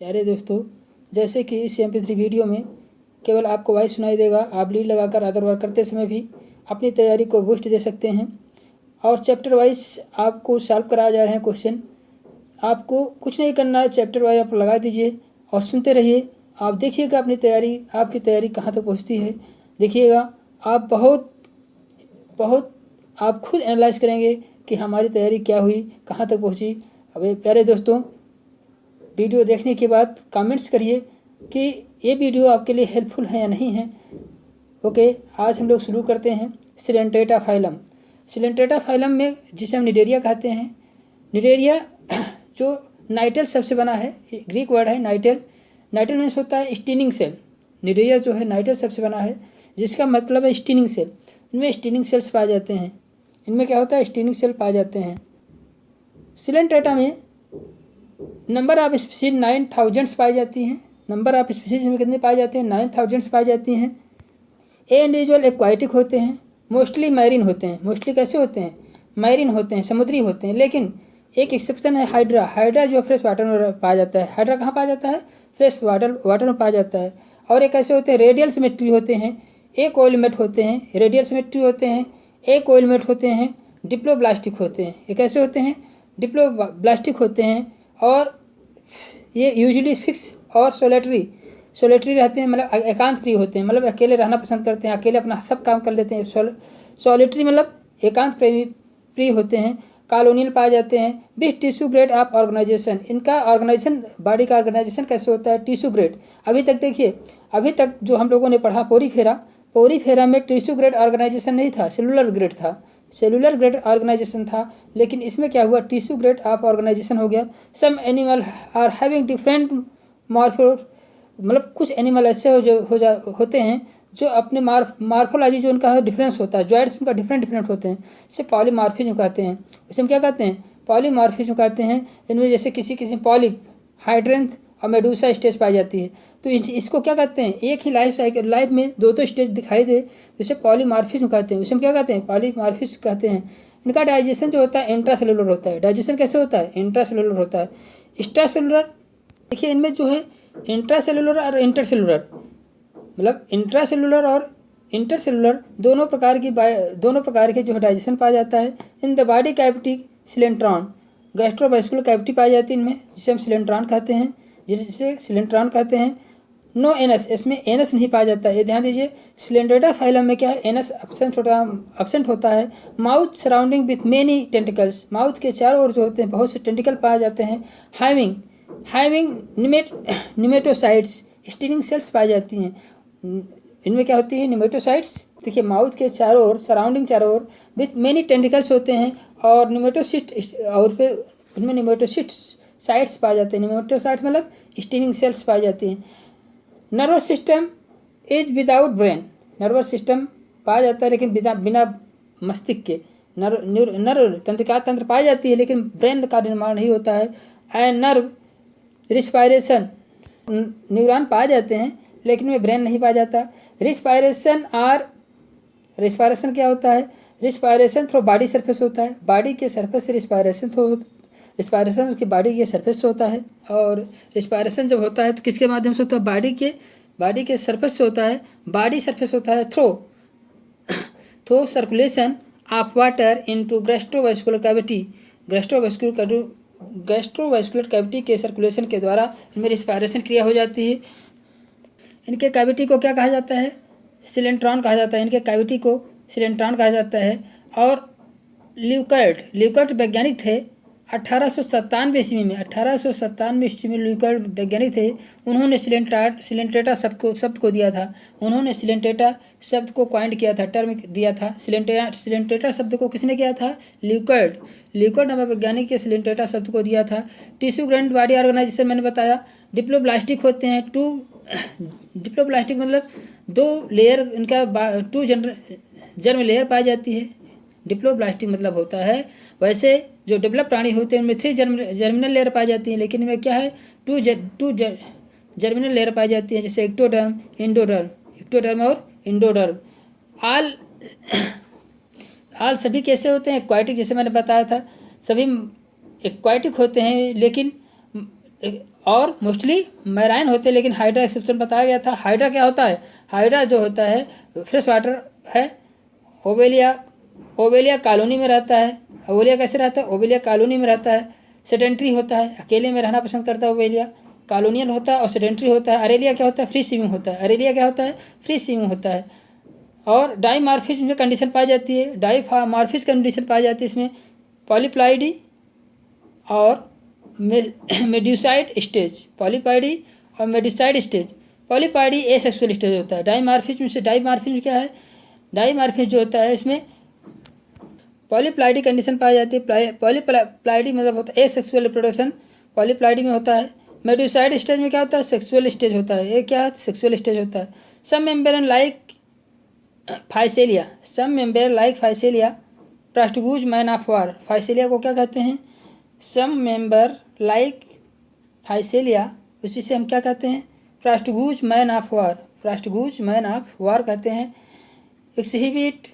प्यारे दोस्तों, जैसे कि इस MP3 वीडियो में केवल आपको वॉइस सुनाई देगा। आप लीड लगाकर अदर वर्क करते समय भी अपनी तैयारी को बूस्ट दे सकते हैं। और चैप्टर वाइज आपको सॉल्व कराया जा रहे हैं क्वेश्चन। आपको कुछ नहीं करना है, चैप्टर वाइज आप लगा दीजिए और सुनते रहिए। आप देखिएगा अपनी तैयारी, आपकी तैयारी कहाँ तक पहुँचती है। देखिएगा आप बहुत आप खुद एनालाइज करेंगे कि हमारी तैयारी क्या हुई, कहाँ तक पहुँची। अब प्यारे दोस्तों, वीडियो देखने के बाद कमेंट्स करिए कि ये वीडियो आपके लिए हेल्पफुल है या नहीं है। ओके, आज हम लोग शुरू करते हैं सिलेंट्रेटा फाइलम। सिलेंट्रेटा फाइलम में जिसे हम निडेरिया कहते हैं। निडेरिया जो नाइटल शब्द से बना है, ग्रीक वर्ड है नाइटल। नाइटल मीन्स होता है स्टीनिंग सेल। निडेरिया जो है नाइटल शब्द से बना है, जिसका मतलब है स्टीनिंग सेल। इनमें स्टीनिंग सेल्स पाए जाते हैं। इनमें क्या होता है, स्टीनिंग सेल पाए जाते हैं। सिलेंट्रेटा में नंबर ऑफ स्पीसीज 9000 पाई जाती हैं। नंबर ऑफ स्पीसीज में कितने पाए जाते हैं? 9000 पाई जाती हैं। ए इंडिविजुअल एक्वाटिक होते हैं, मोस्टली मैरीन होते हैं। मोस्टली कैसे होते हैं? मैरीन होते हैं, समुद्री होते हैं। लेकिन एक एक्सेप्शन है हाइड्रा। हाइड्रा जो फ्रेश वाटर में पाया जाता है। हाइड्रा कहाँ पाया जाता है? फ्रेश वाटर में पाया जाता है। और एक ऐसे होते हैं रेडियल सिमेट्री होते हैं, एक ओइलमेट होते हैं, रेडियल सिमेट्री होते हैं, एक ओइलमेट होते हैं, डिप्लोब्लास्टिक होते हैं। ये कैसे होते हैं? डिप्लोब्लास्टिक होते हैं। और ये यूजुअली फिक्स और सोलेटरी रहते हैं, मतलब एकांत प्रिय होते हैं, मतलब अकेले रहना पसंद करते हैं, अकेले अपना सब काम कर लेते हैं। सोलेटरी मतलब एकांत प्रिय होते हैं। कॉलोनियल पाए जाते हैं। With tissue grade of organization. इनका ऑर्गेनाइजेशन, बॉडी का ऑर्गेनाइजेशन कैसे होता है? Tissue grade. अभी तक देखिए, अभी तक जो हम लोगों ने पढ़ा पोरीफेरा में टिश्यू ग्रेड ऑर्गेनाइजेशन नहीं था, सेलुलर ग्रेड था। सेलुलर ग्रेड ऑर्गेनाइजेशन था। लेकिन इसमें क्या हुआ? टिश्यू ग्रेड ऑफ ऑर्गेनाइजेशन हो गया। Some animal are having different morpho, मतलब कुछ एनिमल ऐसे होते हैं जो अपने मार्फोलॉजी जो उनका डिफरेंस होता है, जॉइंट्स उनका डिफरेंट होते हैं, इसे पॉलीमॉर्फिज्म कहते हैं। उसे हम क्या कहते हैं? पॉलीमॉर्फिज्म कहते हैं। इनमें जैसे किसी पॉलिप, हाइड्रेंथ और मेडूसा स्टेज पाई जाती है। तो इसको क्या कहते हैं? एक ही लाइफ में दो स्टेज दिखाई दे, जिसे पॉलीमॉर्फिज्म कहते हैं। उसे हम क्या कहते हैं? पॉलीमॉर्फिज्म कहते हैं। इनका डाइजेशन जो होता है इंट्रासेलुलर होता है। डाइजेशन कैसे होता है? इंट्रासेलुलर होता है। एक्स्ट्रासेलुलर, देखिए इनमें जो है इंट्रासेलुलर और इंटरसेलुलर, मतलब इंट्रासेलुलर और इंटरसेलुलर दोनों प्रकार के जो है डाइजेशन पाया जाता है। In the body cavity coelenteron, gastrovascular cavity पाई जाती है इनमें, जिसे हम सिलेंट्रॉन कहते हैं। नो एनस, इसमें एनस नहीं पाया जाता है। ये ध्यान दीजिए, सिलेंट्रेटा फाइलम में क्या है? एनस एब्सेंट होता है। Mouth surrounding with many tentacles, mouth के चारों ओर जो होते हैं बहुत से टेंटिकल पाए जाते हैं। हाइविंग निमेटोसाइट्स, स्टीनिंग सेल्स पाई जाती हैं। इनमें क्या होती है? निमेटोसाइट्स। देखिए माउथ के चारों ओर, सराउंडिंग चारों ओर विथ मेनी टेंटिकल्स होते हैं। और और फिर उनमें निमेटोसिट्स साइट्स पाए जाते हैं। निमेटोसाइट्स मतलब स्टीनिंग सेल्स पाई जाती हैं। Nervous system is without brain, nervous system पाया जाता है लेकिन बिना मस्तिष्क के। नर्व तंत्रिका तंत्र पाई जाती है लेकिन ब्रेन का निर्माण नहीं होता है। एंड नर्व रिस्पायरेशन, न्यूरॉन पाए जाते हैं लेकिन में ब्रेन नहीं पाया जाता। रिस्पायरेशन क्या होता है? रिस्पायरेशन थ्रू बॉडी सरफेस होता है। बॉडी के सरफेस से रिस्पायरेशन उसकी बॉडी के सरफेस से होता है। और रिस्पायरेशन जब होता है तो किसके माध्यम से होता है? बॉडी के सरफेस से होता है। बॉडी सरफेस होता है through circulation of water into gastrovascular cavity. Gastrovascular cavity के सर्कुलेशन के द्वारा इनमें रिस्पायरेशन क्रिया हो जाती है। इनके कैविटी को क्या कहा जाता है? सिलेंट्रॉन कहा जाता है। इनके कैविटी को सिलेंट्रॉन कहा जाता है। और ल्यूकर्ट वैज्ञानिक थे 1897 ईस्वी में। 1897 ईस्वी में ल्यूकर्ट वैज्ञानिक थे। उन्होंने सिलेंट्रेटा शब्द को दिया था। उन्होंने सिलेंट्रेटा शब्द को कॉइंड किया था, टर्म दिया था। सिलेंट्रेटा शब्द को किसने किया था? ल्यूकर्ट नामक वैज्ञानिक के सिलेंट्रेटा शब्द को दिया था। टिश्यू ग्रैंड बॉडी ऑर्गेनाइजेशन मैंने बताया। डिप्लोब्लास्टिक होते हैं। डिप्लोब्लास्टिक मतलब 2 लेयर, इनका 2 जर्म लेयर पाई जाती है। डिप्लोब्लास्टिक मतलब होता है, वैसे जो डेवलप प्राणी होते हैं उनमें 3 जर्मिनल लेयर पाई जाती है, लेकिन इनमें क्या है? 2 जर्मिनल लेयर पाई जाती है, जैसे एक्टोडर्म और इंडोडर्म। आल सभी कैसे होते हैं? एक्वाटिक, जैसे मैंने बताया था, सभी एक्वाटिक होते हैं। लेकिन और मोस्टली मैराइन होते हैं, लेकिन हाइड्रा एक्सेप्शन बताया गया था। हाइड्रा क्या होता है? हाइड्रा जो होता है फ्रेश वाटर है, ओवेलिया कॉलोनी में रहता है। ओवेलिया कैसे रहता है? ओवेलिया कॉलोनी में रहता है। सेडेंट्री होता है, अकेले में रहना पसंद करता है ओवेलिया। कॉलोनियल होता है और सेडेंट्री होता है। अरेलिया क्या होता है? फ्री स्विमिंग होता है। अरेलिया क्या होता है? फ्री स्विमिंग होता है। और डाईमॉर्फिज्म में कंडीशन पाई जाती है, डाईमॉर्फिज कंडीशन पाई जाती है इसमें। पॉलीप्लाइडी और मेड्यूसाइड स्टेज, पॉलीप्लाइडी और मेड्यूसाइड स्टेज। पॉलीप्लाइडी एसेक्सुअल स्टेज होता है। डाईमॉर्फिज्म से, डाईमॉर्फिज्म क्या है? डाईमॉर्फिज्म जो होता है इसमें पॉलीप्लाइडी कंडीशन पाई जाती है। पॉलीप्लाइडी मतलब होता है एसेक्सुअल रिप्रोडक्शन, पॉलीप्लाइडी में होता है। मेड्यूसाइड स्टेज में क्या होता है? सेक्सुअल स्टेज होता है। ये क्या है? सेक्सुअल स्टेज होता है। Some membrane like Physalia, some membrane like Physalia, Portuguese man of war. Physalia को क्या कहते हैं? सम मेम्बर लाइक फाइसेलिया, उसी से हम क्या कहते हैं? Portuguese man of war, Portuguese man of war कहते हैं। एक्सिबिट,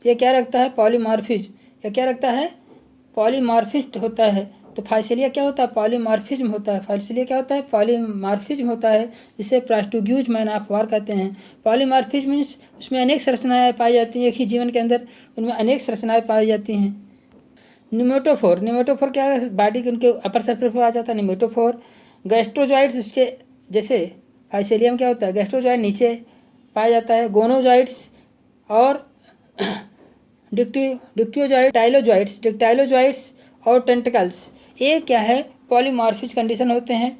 ये क्या रखता है? पॉलीमॉर्फिज्म। ये क्या रखता है? पॉलीमॉर्फिस्ट होता है। तो फाइसेलिया क्या होता है? पॉलीमॉर्फिज्म होता है। फाइसेलिया क्या होता है? पॉलीमॉर्फिज्म होता है, जिसे प्लास्टिग्यूज मैन ऑफ वार कहते हैं। पॉलीमॉर्फिज्म मीन्स उसमें अनेक संरचनाएं पाई जाती हैं, एक ही जीवन के अंदर उनमें अनेक संरचनाएं पाई जाती हैं। निमेटोफोर, निमेटोफोर क्या है? बॉडी के उनके अपर सरफेस पर आ जाता है निमेटोफोर। गैस्ट्रोजॉइड्स, उसके जैसे फाइसेलियम क्या होता है? गैस्ट्रोजॉइड नीचे पाया जाता है। गोनोजॉइड्स और डिक्टाइलोजॉइड्स और टेंटिकल्स, ये क्या है? पॉलीमॉर्फिक कंडीशन होते हैं।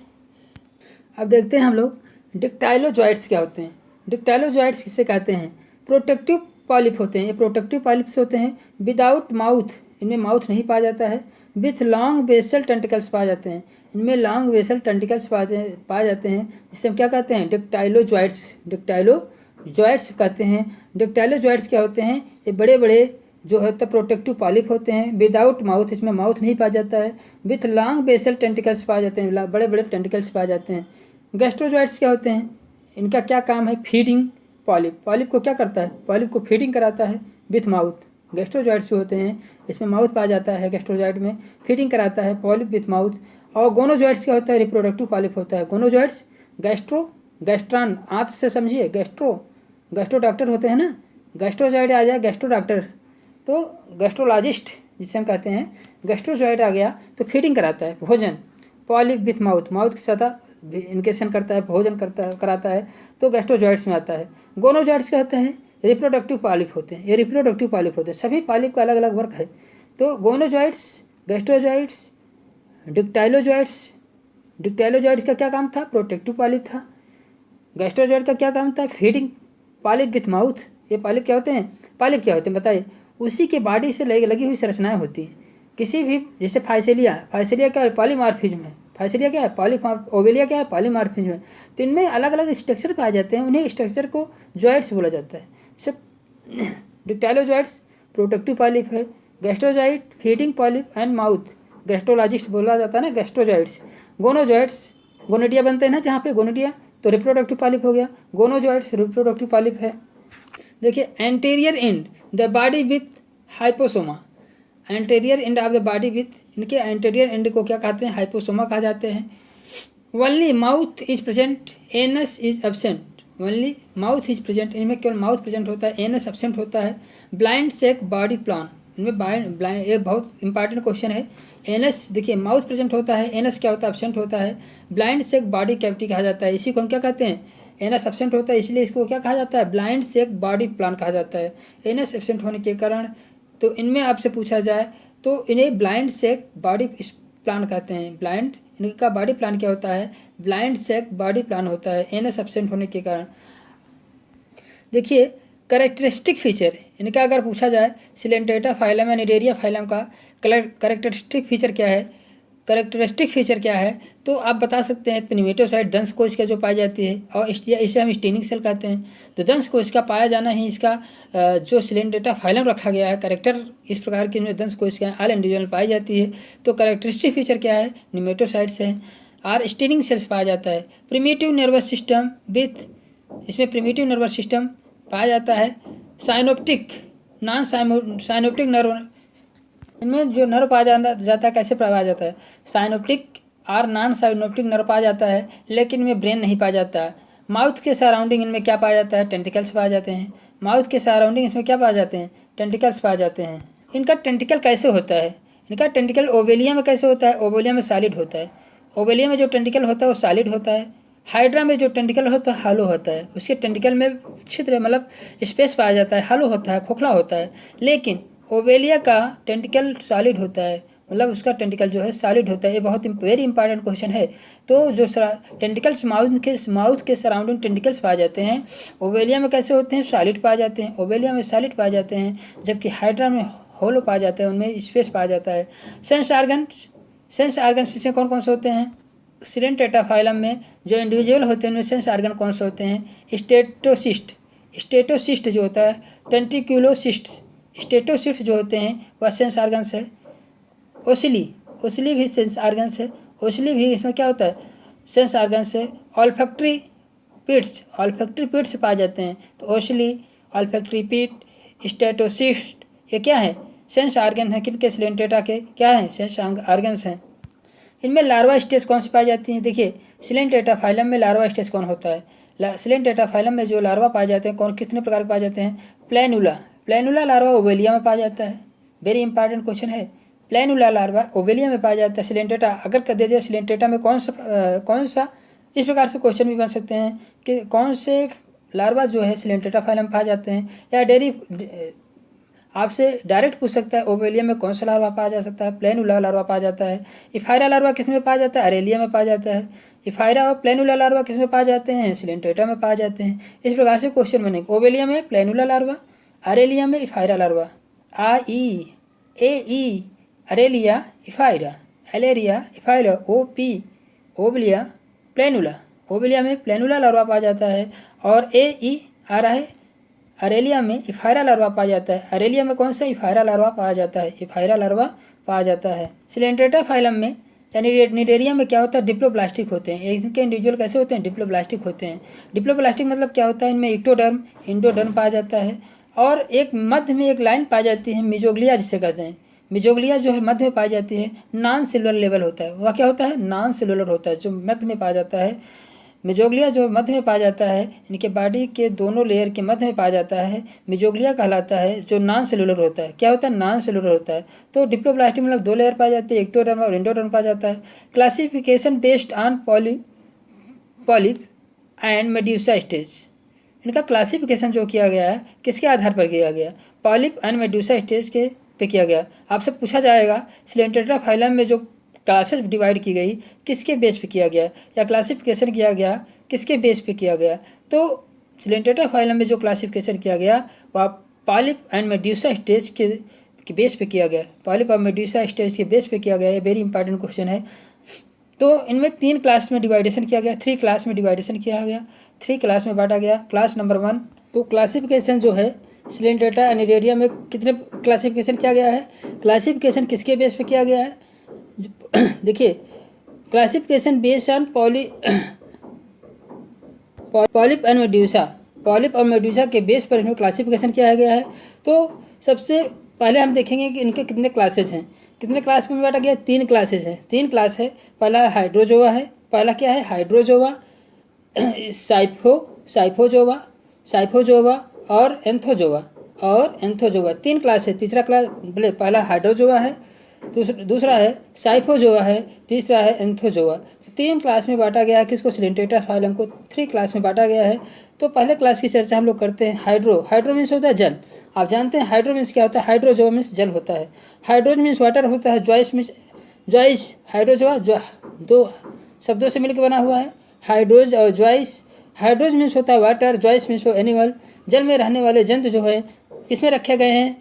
अब देखते हैं हम लोग डिक्टाइलोजॉइड्स क्या होते हैं। डिक्टाइलोजॉइड्स किसे कहते हैं? प्रोटेक्टिव पॉलिप होते हैं। ये प्रोटेक्टिव पॉलिप्स होते हैं। विदाउट माउथ, इनमें माउथ नहीं पाया जाता है। विथ लॉन्ग बेसल टेंटिकल्स पाए जाते हैं, इनमें लॉन्ग बेसल टेंटिकल्स पाए जाते हैं, जिससे हम क्या कहते हैं? डिक्टाइलोजॉइड्स, डिक्टाइलोजॉइड्स कहते हैं। डिक्टाइलोजॉइड्स क्या होते हैं? ये बड़े बड़े जो होता है प्रोटेक्टिव पॉलिप होते हैं। विदाउट माउथ, इसमें माउथ नहीं पाया जाता है। विथ लॉन्ग बेसल टेंटिकल्स पाए जाते हैं, बड़े बड़े टेंटिकल्स पाए जाते हैं। गैस्ट्रोजॉइड्स क्या होते हैं? इनका क्या काम है? फीडिंग पॉलिप, पॉलिप को क्या करता है? पॉलिप को फीडिंग कराता है विथ माउथ। गैस्ट्रोजॉइड्स जो होते हैं इसमें माउथ पाया जाता है, गैस्ट्रोजॉइड में फीडिंग कराता है पॉलिप विथ माउथ। और गोनोजॉइड्स क्या होता है? रिप्रोडक्टिव पॉलिप होता है। गोनोजॉइड्स गैस्ट्रॉन, आंत से समझिए, गैस्ट्रो डॉक्टर होते हैं ना, गैस्ट्रोजॉइड आ जाए गैस्ट्रो डॉक्टर, तो गैस्ट्रोलॉजिस्ट जिसे हम कहते हैं, गैस्ट्रोजॉइड आ गया तो फीडिंग कराता है भोजन। पॉलिप विथ माउथ, माउथ की सतह इनकेशन करता है, भोजन कराता है, तो गैस्ट्रोजॉइड्स में आता है। गोनोजॉइड्स क्या होते हैं? रिप्रोडक्टिव पॉलिप होते हैं। ये रिप्रोडक्टिव पॉलिप होते हैं। सभी पॉलिप का अलग अलग वर्क है। तो गोनोजॉइड्स, गैस्ट्रोजॉइड्स, डिक्टाइलोजॉइड्स का क्या काम था? प्रोटेक्टिव पॉलिप था। गैस्ट्रोजॉइड का क्या काम था? फीडिंग। पॉलिप विथ माउथ, ये पॉलिप क्या होते हैं? पॉलिप क्या होते हैं बताइए? उसी के बॉडी से लगी हुई संरचनाएं होती हैं किसी भी, जैसे फाइसेलिया क्या है? पॉलीमॉर्फिज्म है। फाइसेलिया क्या है? ओवेलिया क्या है? पॉलीमॉर्फिज्म है। तो इनमें अलग अलग स्ट्रक्चर पाए जाते हैं, उन्हें स्ट्रक्चर को जॉइड्स बोला जाता है। सब डिक्टाइलोजॉइड्स प्रोटेक्टिव पॉलिप है, गैस्ट्रोजॉइड feeding polyp and mouth, gastrologist बोला जाता है ना गैस्ट्रोजॉइड्स। गोनोजॉइड्स, गोनेडिया बनते हैं ना जहाँ पे गोनेडिया, तो रिप्रोडक्टिव पॉलिप हो गया। गोनोजॉइड्स रिप्रोडक्टिव पॉलिप है। देखिए anterior end the body with hypostome, anterior end of the body with, इनके एंटीरियर एंड को क्या कहते हैं? हाइपोसोमा कहा जाते हैं। Only mouth is present, anus is absent. Only mouth is present, इनमें केवल माउथ प्रेजेंट होता है, एनस एब्सेंट होता है। ब्लाइंड सेक बॉडी प्लान, इनमें ब्लाइंड, ये बहुत इंपॉर्टेंट क्वेश्चन है। एनस देखिए माउथ प्रेजेंट होता है, एनस क्या होता है? एब्सेंट होता है। ब्लाइंड सेक बॉडी कैविटी कहा जाता है, इसी को हम क्या कहते हैं? एनस एब्सेंट होता है, इसलिए इसको क्या कहा जाता है? ब्लाइंड सेक बॉडी प्लान कहा जाता है, एनस एब्सेंट होने के कारण। तो इनमें आपसे पूछा जाए तो इन्हें ब्लाइंड सेक बॉडी प्लान कहते हैं। ब्लाइंड, इनका बॉडी प्लान क्या होता है? ब्लाइंड सेक बॉडी प्लान होता है, एनस एब्सेंट होने के कारण। देखिए कैरेक्टरिस्टिक फीचर इनका अगर पूछा जाए, सिलेंटेटा फाइलम या निडेरिया फाइलम का कैरेक्टरिस्टिक फीचर क्या है? कैरेक्टरिस्टिक फीचर क्या है? तो आप बता सकते हैं, तो निमेटोसाइड दंश कोशिका जो पाई जाती है, और इसे हम स्टेनिंग सेल कहते हैं। तो दंश कोशिका पाया जाना ही इसका जो सिलेंटेटा फाइलम रखा गया है, कैरेक्टर इस प्रकार की इनमें दंश कोशिकाएँ ऑल इंडिविजुअल पाई जाती है। तो कैरेक्टरिस्टिक फीचर क्या है? निमेटोसाइड्स है। और स्टेनिंग सेल्स पाया जाता है। प्रिमिटिव नर्वस सिस्टम विथ, इसमें प्रिमिटिव नर्वस सिस्टम पाया जाता है। साइनोप्टिक, नॉन साइनोप्टिक नर्व, इनमें जो नर्व पाया जाता है कैसे पाया जाता है? साइनोप्टिक और नॉन साइनोप्टिक नर्व पाया जाता है, लेकिन इनमें ब्रेन नहीं पाया जाता। माउथ के सराउंडिंग इनमें क्या पाया जाता है? टेंटिकल्स पाए जाते हैं। माउथ के सराउंडिंग इसमें क्या पाए जाते हैं? टेंटिकल्स पाए जाते हैं। इनका टेंटिकल कैसे होता है? इनका टेंटिकल ओवेलिया में कैसे होता है? ओवेलिया में सॉलिड होता है। ओवेलिया में जो टेंटिकल होता है वो सॉलिड होता है। हाइड्रा में जो टेंटिकल होता है हालो होता है। उसके टेंटिकल में छिद्र मतलब स्पेस पाया जाता है, हालो होता है, खोखला होता है। लेकिन ओवेलिया का टेंटिकल सॉलिड होता है, मतलब उसका टेंटिकल जो है सॉलिड होता है। ये बहुत वेरी इंपॉर्टेंट क्वेश्चन है। तो जो टेंटिकल्स माउथ के सराउंडिंग टेंटिकल्स पाए जाते हैं, ओवेलिया में कैसे होते हैं? सॉलिड पाए जाते हैं। ओवेलिया में सॉलिड पाए जाते हैं, जबकि हाइड्रा में होलो पाया जाता है, उनमें स्पेस पाया जाता है। सेंस आर्गन्स इसमें कौन कौन से होते हैं? सिलेंटेटाफाइलम में जो इंडिविजुअल होते हैं उनमें सेंस आर्गन कौन से होते हैं? स्टेटोसिस्ट जो होता है, स्टेटोसिस्ट जो होते हैं वह सेंस आर्गन्स है। ओसिली भी सेंस आर्गन्स है। ओसिली भी इसमें क्या होता है? सेंस आर्गन्स है। ऑल्फैक्टरी पिट्स पाए जाते हैं। तो ओसिली, ऑल्फैक्टरी पिट, स्टेटोसिस्ट ये क्या है? सेंस आर्गन है। किनके? सिलेंटेटा के क्या है? सेंस आर्गन्स हैं। इनमें लार्वा स्टेज कौन सी पाई जाती हैं? देखिए, सिलेंटेटाफाइलम में लार्वा स्टेज कौन होता है? सिलेंटेटाफाइलम में जो लार्वा पाए जाते हैं कौन कितने प्रकार के पाए जाते हैं? प्लेनुला लार्वा ओवेलिया में पाया जाता है। वेरी इंपॉर्टेंट क्वेश्चन है। प्लेनुला लार्वा ओवेलिया में पाया जाता है। सिलेंटेटा अगर कर दे दिया सिलेंटेटा में कौन सा इस प्रकार से क्वेश्चन भी बन सकते हैं कि कौन से लार्वा जो है सिलेंटेटाफाइलम में पाए जाते हैं, या आपसे डायरेक्ट पूछ सकता है ओवेलिया में कौन सा लार्वा पाया जा सकता है? प्लेनुला लार्वा पाया जाता है। इफायरा लार्वा किस में पाया जाता है? अरेलिया में पाया जाता है। इफायरा और प्लेनुला लार्वा किस में पाए जाते हैं? सिलेंटेटा में पाए जाते हैं। इस प्रकार से क्वेश्चन बनेंगे। ओवेलिया में प्लेनुला लार्वा, अरेलिया में ephyra larva. Aurelia, ephyra, Aurelia, ephyra, Obelia, planula. Obelia में प्लेनुला लार्वा पाया जाता है। और आ रहा है अरेलिया में इफायरा लार्वा पाया जाता है। अरेलिया में कौन सा? इफायरा लार्वा पाया जाता है। इफायरा लार्वा पाया जाता है। सिलेंटेटाफाइलम में यानी निडेरिया में क्या होता है? डिप्लोब्लास्टिक होते हैं। इनके इंडिविजुअल कैसे होते हैं? डिप्लोब्लास्टिक होते हैं। डिप्लोब्लास्टिक मतलब क्या होता है? इनमें इक्टोडर्म, इंडोडर्म पाया जाता है। और एक मध्य में एक लाइन पाई जाती है मिजोग्लिया जिसे कहते हैं। मिजोग्लिया जो है मध्य में पाई जाती है, नॉन सेलुलर लेवल होता है। वह क्या होता है? नॉन सेलुलर होता है, जो मध्य में पाया जाता है। मिजोग्लिया जो मध्य में पाया जाता है, इनके बॉडी के दोनों लेयर के मध्य में पाया जाता है, मिजोग्लिया कहलाता है, जो नॉन सेलुलर होता है। क्या होता है? नॉन सेलुलर होता है। तो डिप्लोब्लास्टिक मतलब 2 लेयर पाई जाती है, एक्टोडर्म और इंडोडर्म पाया जाता है। Classification based on polyp and medusa stage. इनका क्लासिफिकेशन जो किया गया है किसके आधार पर किया गया? पॉलिप एंड मेड्यूसा स्टेज के पे किया गया। आपसे पूछा जाएगा सिलेंटेटाफाइलम में जो क्लासेस डिवाइड की गई किसके बेस पे किया गया, या क्लासिफिकेशन किया गया किसके बेस पे किया गया? तो सिलेंटेटाफाइलम में जो क्लासिफिकेशन किया गया वह पॉलिप एंड मेड्यूसा स्टेज के बेस पे किया गया। पॉलिप और मेड्यूसा स्टेज के बेस पे किया गया। ये वेरी इंपॉर्टेंट क्वेश्चन है। तो इनमें 3 क्लास में डिवाइडेशन किया गया, 3 क्लास में डिवाइडेशन किया गया, 3 क्लास में बांटा गया। क्लास नंबर 1, तो क्लासिफिकेशन जो है सिलेंटेटा एनिडेरिया में कितने क्लासिफिकेशन किया गया है? क्लासिफिकेशन किसके बेस पे किया गया है? देखिए, classification based on polyp and medusa के बेस पर इन्हें क्लासिफिकेशन किया गया है। तो सबसे पहले हम देखेंगे कि इनके कितने क्लासेज हैं। कितने क्लास में बांटा गया? 3 क्लासेज हैं। 3 क्लास है। पहला हाइड्रोजोआ है। पहला क्या है? हाइड्रोजोआ, साइफोजोआ और एंथोजोआ। 3 क्लास है। तीसरा क्लास पहला हाइड्रोजोआ है, दूसरा है साइफोजोआ है, तीसरा है एंथोजोआ। 3 क्लास में बांटा गया है। किसको? सिलेंटेटाफाइलम को 3 क्लास में बांटा गया है। तो पहले क्लास की चर्चा हम लोग करते हैं। हाइड्रो मीन्स होता है जल। आप जानते हैं हाइड्रो मीन्स क्या होता है? हाइड्रोजोआ मीन्स जल होता है। हाइड्रोज मीन्स वाटर होता है। ज्वाइस हाइड्रोजोआ 2 शब्दों से मिलकर बना हुआ है, हाइड्रोज और ज्वाइस। हाइड्रोज मीन्स होता है वाटर, ज्वाइस मीन्स हो एनिमल। जल में रहने वाले जंतु जो है किसमें रखे गए हैं?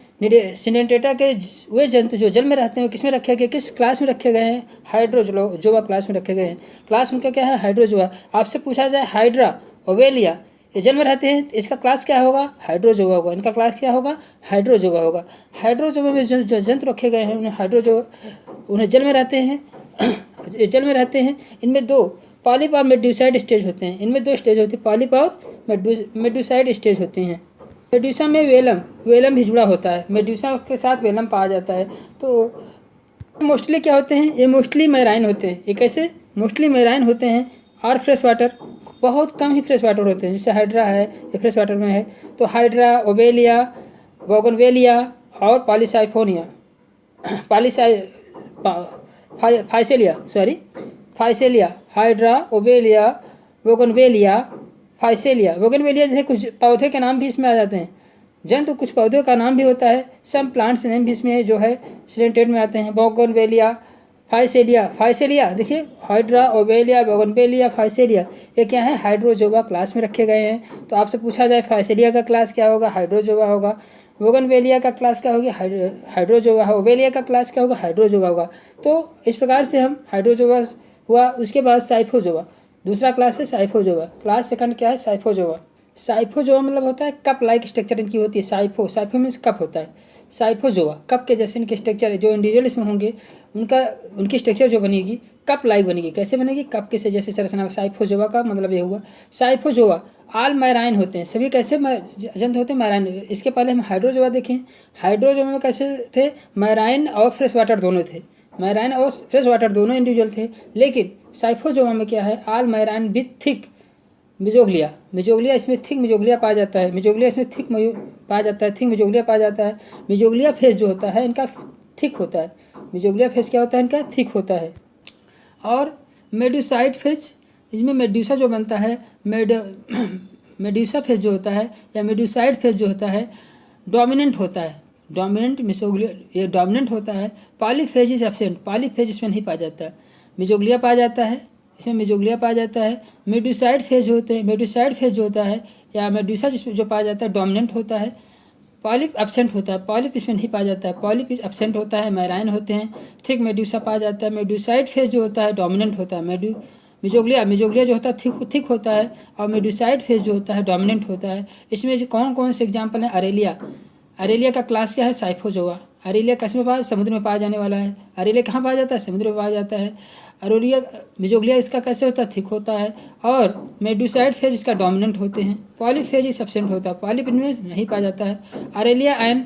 सिलेंटेटा के वे जंतु जो जल में रहते हैं किस में रखे गए? किस क्लास में रखे गए हैं? हाइड्रोजोआ क्लास में रखे गए हैं। क्लास उनका क्या है? हाइड्रोजोआ। आपसे पूछा जाए हाइड्रा, ओवेलिया, ये जल में रहते हैं, इसका क्लास क्या होगा? हाइड्रोजोआ होगा। इनका क्लास क्या होगा? हाइड्रोजोआ होगा। हाइड्रोजोआ में जो जंतु रखे गए हैं उन्हें जल में रहते हैं, जल में रहते हैं। इनमें 2 पॉलिप और मेड्यूसाइड स्टेज होते हैं। इनमें 2 स्टेज होती है, पॉलिप और मेड्यूसाइड स्टेज होती हैं। मेड्यूसा में वेलम भी जुड़ा होता है। मेड्यूसा के साथ वेलम पाया जाता है। तो मोस्टली क्या होते हैं, ये मोस्टली मैराइन होते हैं। ये कैसे मोस्टली मैराइन होते हैं और फ्रेश वाटर, बहुत कम ही फ्रेश वाटर होते हैं। जैसे हाइड्रा है, ये फ्रेश वाटर में है। तो हाइड्रा, ओबेलिया, बोगनवेलिया और Polysiphonia, Physalia, hydra, Obelia, bougainvillea, Physalia. Bougainvillea जैसे कुछ पौधे के नाम भी इसमें आ जाते हैं। जंतु कुछ पौधों का नाम भी होता है। सम प्लांट्स नेम भी इसमें जो है सिलेंटेड में आते हैं। बोगनवेलिया, फाइसेलिया देखिए, हाइड्रा, ओबेलिया, बोगनवेलिया, फाइसेलिया, ये क्या है, हाइड्रोजोवा क्लास में रखे गए हैं। तो आपसे पूछा जाए फाइसेलिया का क्लास क्या होगा, हाइड्रोजोवा होगा। बोगनवेलिया का क्लास क्या होगी, हाइड्रोजोवा। ओबेलिया का क्लास क्या होगा, हाइड्रोजोवा होगा। तो इस प्रकार से हम हाइड्रोजोवा हुआ। उसके बाद साइफोजोवा, दूसरा क्लास है साइफोजोवा। क्लास सेकंड क्या है, साइफोजोवा। साइफोजोवा मतलब होता है कप लाइक स्ट्रक्चर इनकी होती है। साइफो मीन्स कप होता है। साइफोजोवा कप के जैसे इनके स्ट्रक्चर है। जो इंडिविजुअल इसमें होंगे उनकी स्ट्रक्चर जो बनेगी कप लाइक बनेगी। कैसे बनेगी, कप के से जैसे संरचना। साइफोजोवा का मतलब ये हुआ। साइफोजोवा आल मैराइन होते हैं, सभी कैसे जंतु होते हैं, मैराइन। इसके पहले हम हाइड्रोजोवा देखें। हाइड्रोजोवा में कैसे थे, मैराइन और फ्रेश वाटर दोनों थे। मैराइन और फ्रेश वाटर दोनों इंडिविजुअल थे। लेकिन साइफोजोवा में क्या है, आल मैराइन विथ थिक मिजोग्लिया इसमें थिक मिजोग्लिया पाया जाता है। मिजोग्लिया इसमें थिक पाया जाता है, थिक मिजोग्लिया पाया जाता है। मिजोग्लिया फेस जो होता है इनका थिक होता है। मिजोग्लिया फेस क्या होता है, इनका थिक होता है। और मेड्यूसाइड फेस, इसमें मेड्यूसा जो बनता है, मेड्यूसा फेस जो होता है या मेड्यूसाइड फेस जो होता है डोमिनेंट होता है। डोमिनेंट मिजोग्लिया ये डोमिनेंट होता है। पॉलीफेज इज एब्सेंट, पॉलीफेज इसमें नहीं पाया जाता। मिजोग्लिया पाया जाता है, इसमें मिजोग्लिया पाया जाता है। मेड्यूसाइड फेज होते हैं, मेड्यूसाइड फेज जो होता है या मेड्यूसा जिसमें जो पाया जाता है डोमिनेंट होता है। पॉलिप एब्सेंट होता है, पॉलिप इसमें नहीं पाया जाता है। पॉलिप एब्सेंट होता है, मैराइन होते हैं। थिक मेड्यूसा पाया जाता है। मेड्यूसाइड फेज जो होता है डोमिनेंट होता है। मिजोग्लिया जो होता है थिक होता है। और मेड्यूसाइड फेज जो होता है डोमिनेंट होता है। इसमें जो कौन कौन से एग्जाम्पल हैं, अरेलिया का क्लास क्या है, साइफोजोआ। अरेलिया किस में पाया, समुद्र में पाया जाने वाला है। अरेलिया कहाँ पाया जाता है, समुद्र में पाया जाता है। अरोलिया मिजोग्लिया इसका कैसे होता है, थिक होता है। और मेड्यूसाइड फेज इसका डोमिनेंट होते हैं। पॉलिप फेज इस एब्सेंट होता है, पॉलिप इनमें नहीं पाया जाता है। अरेलिया एंड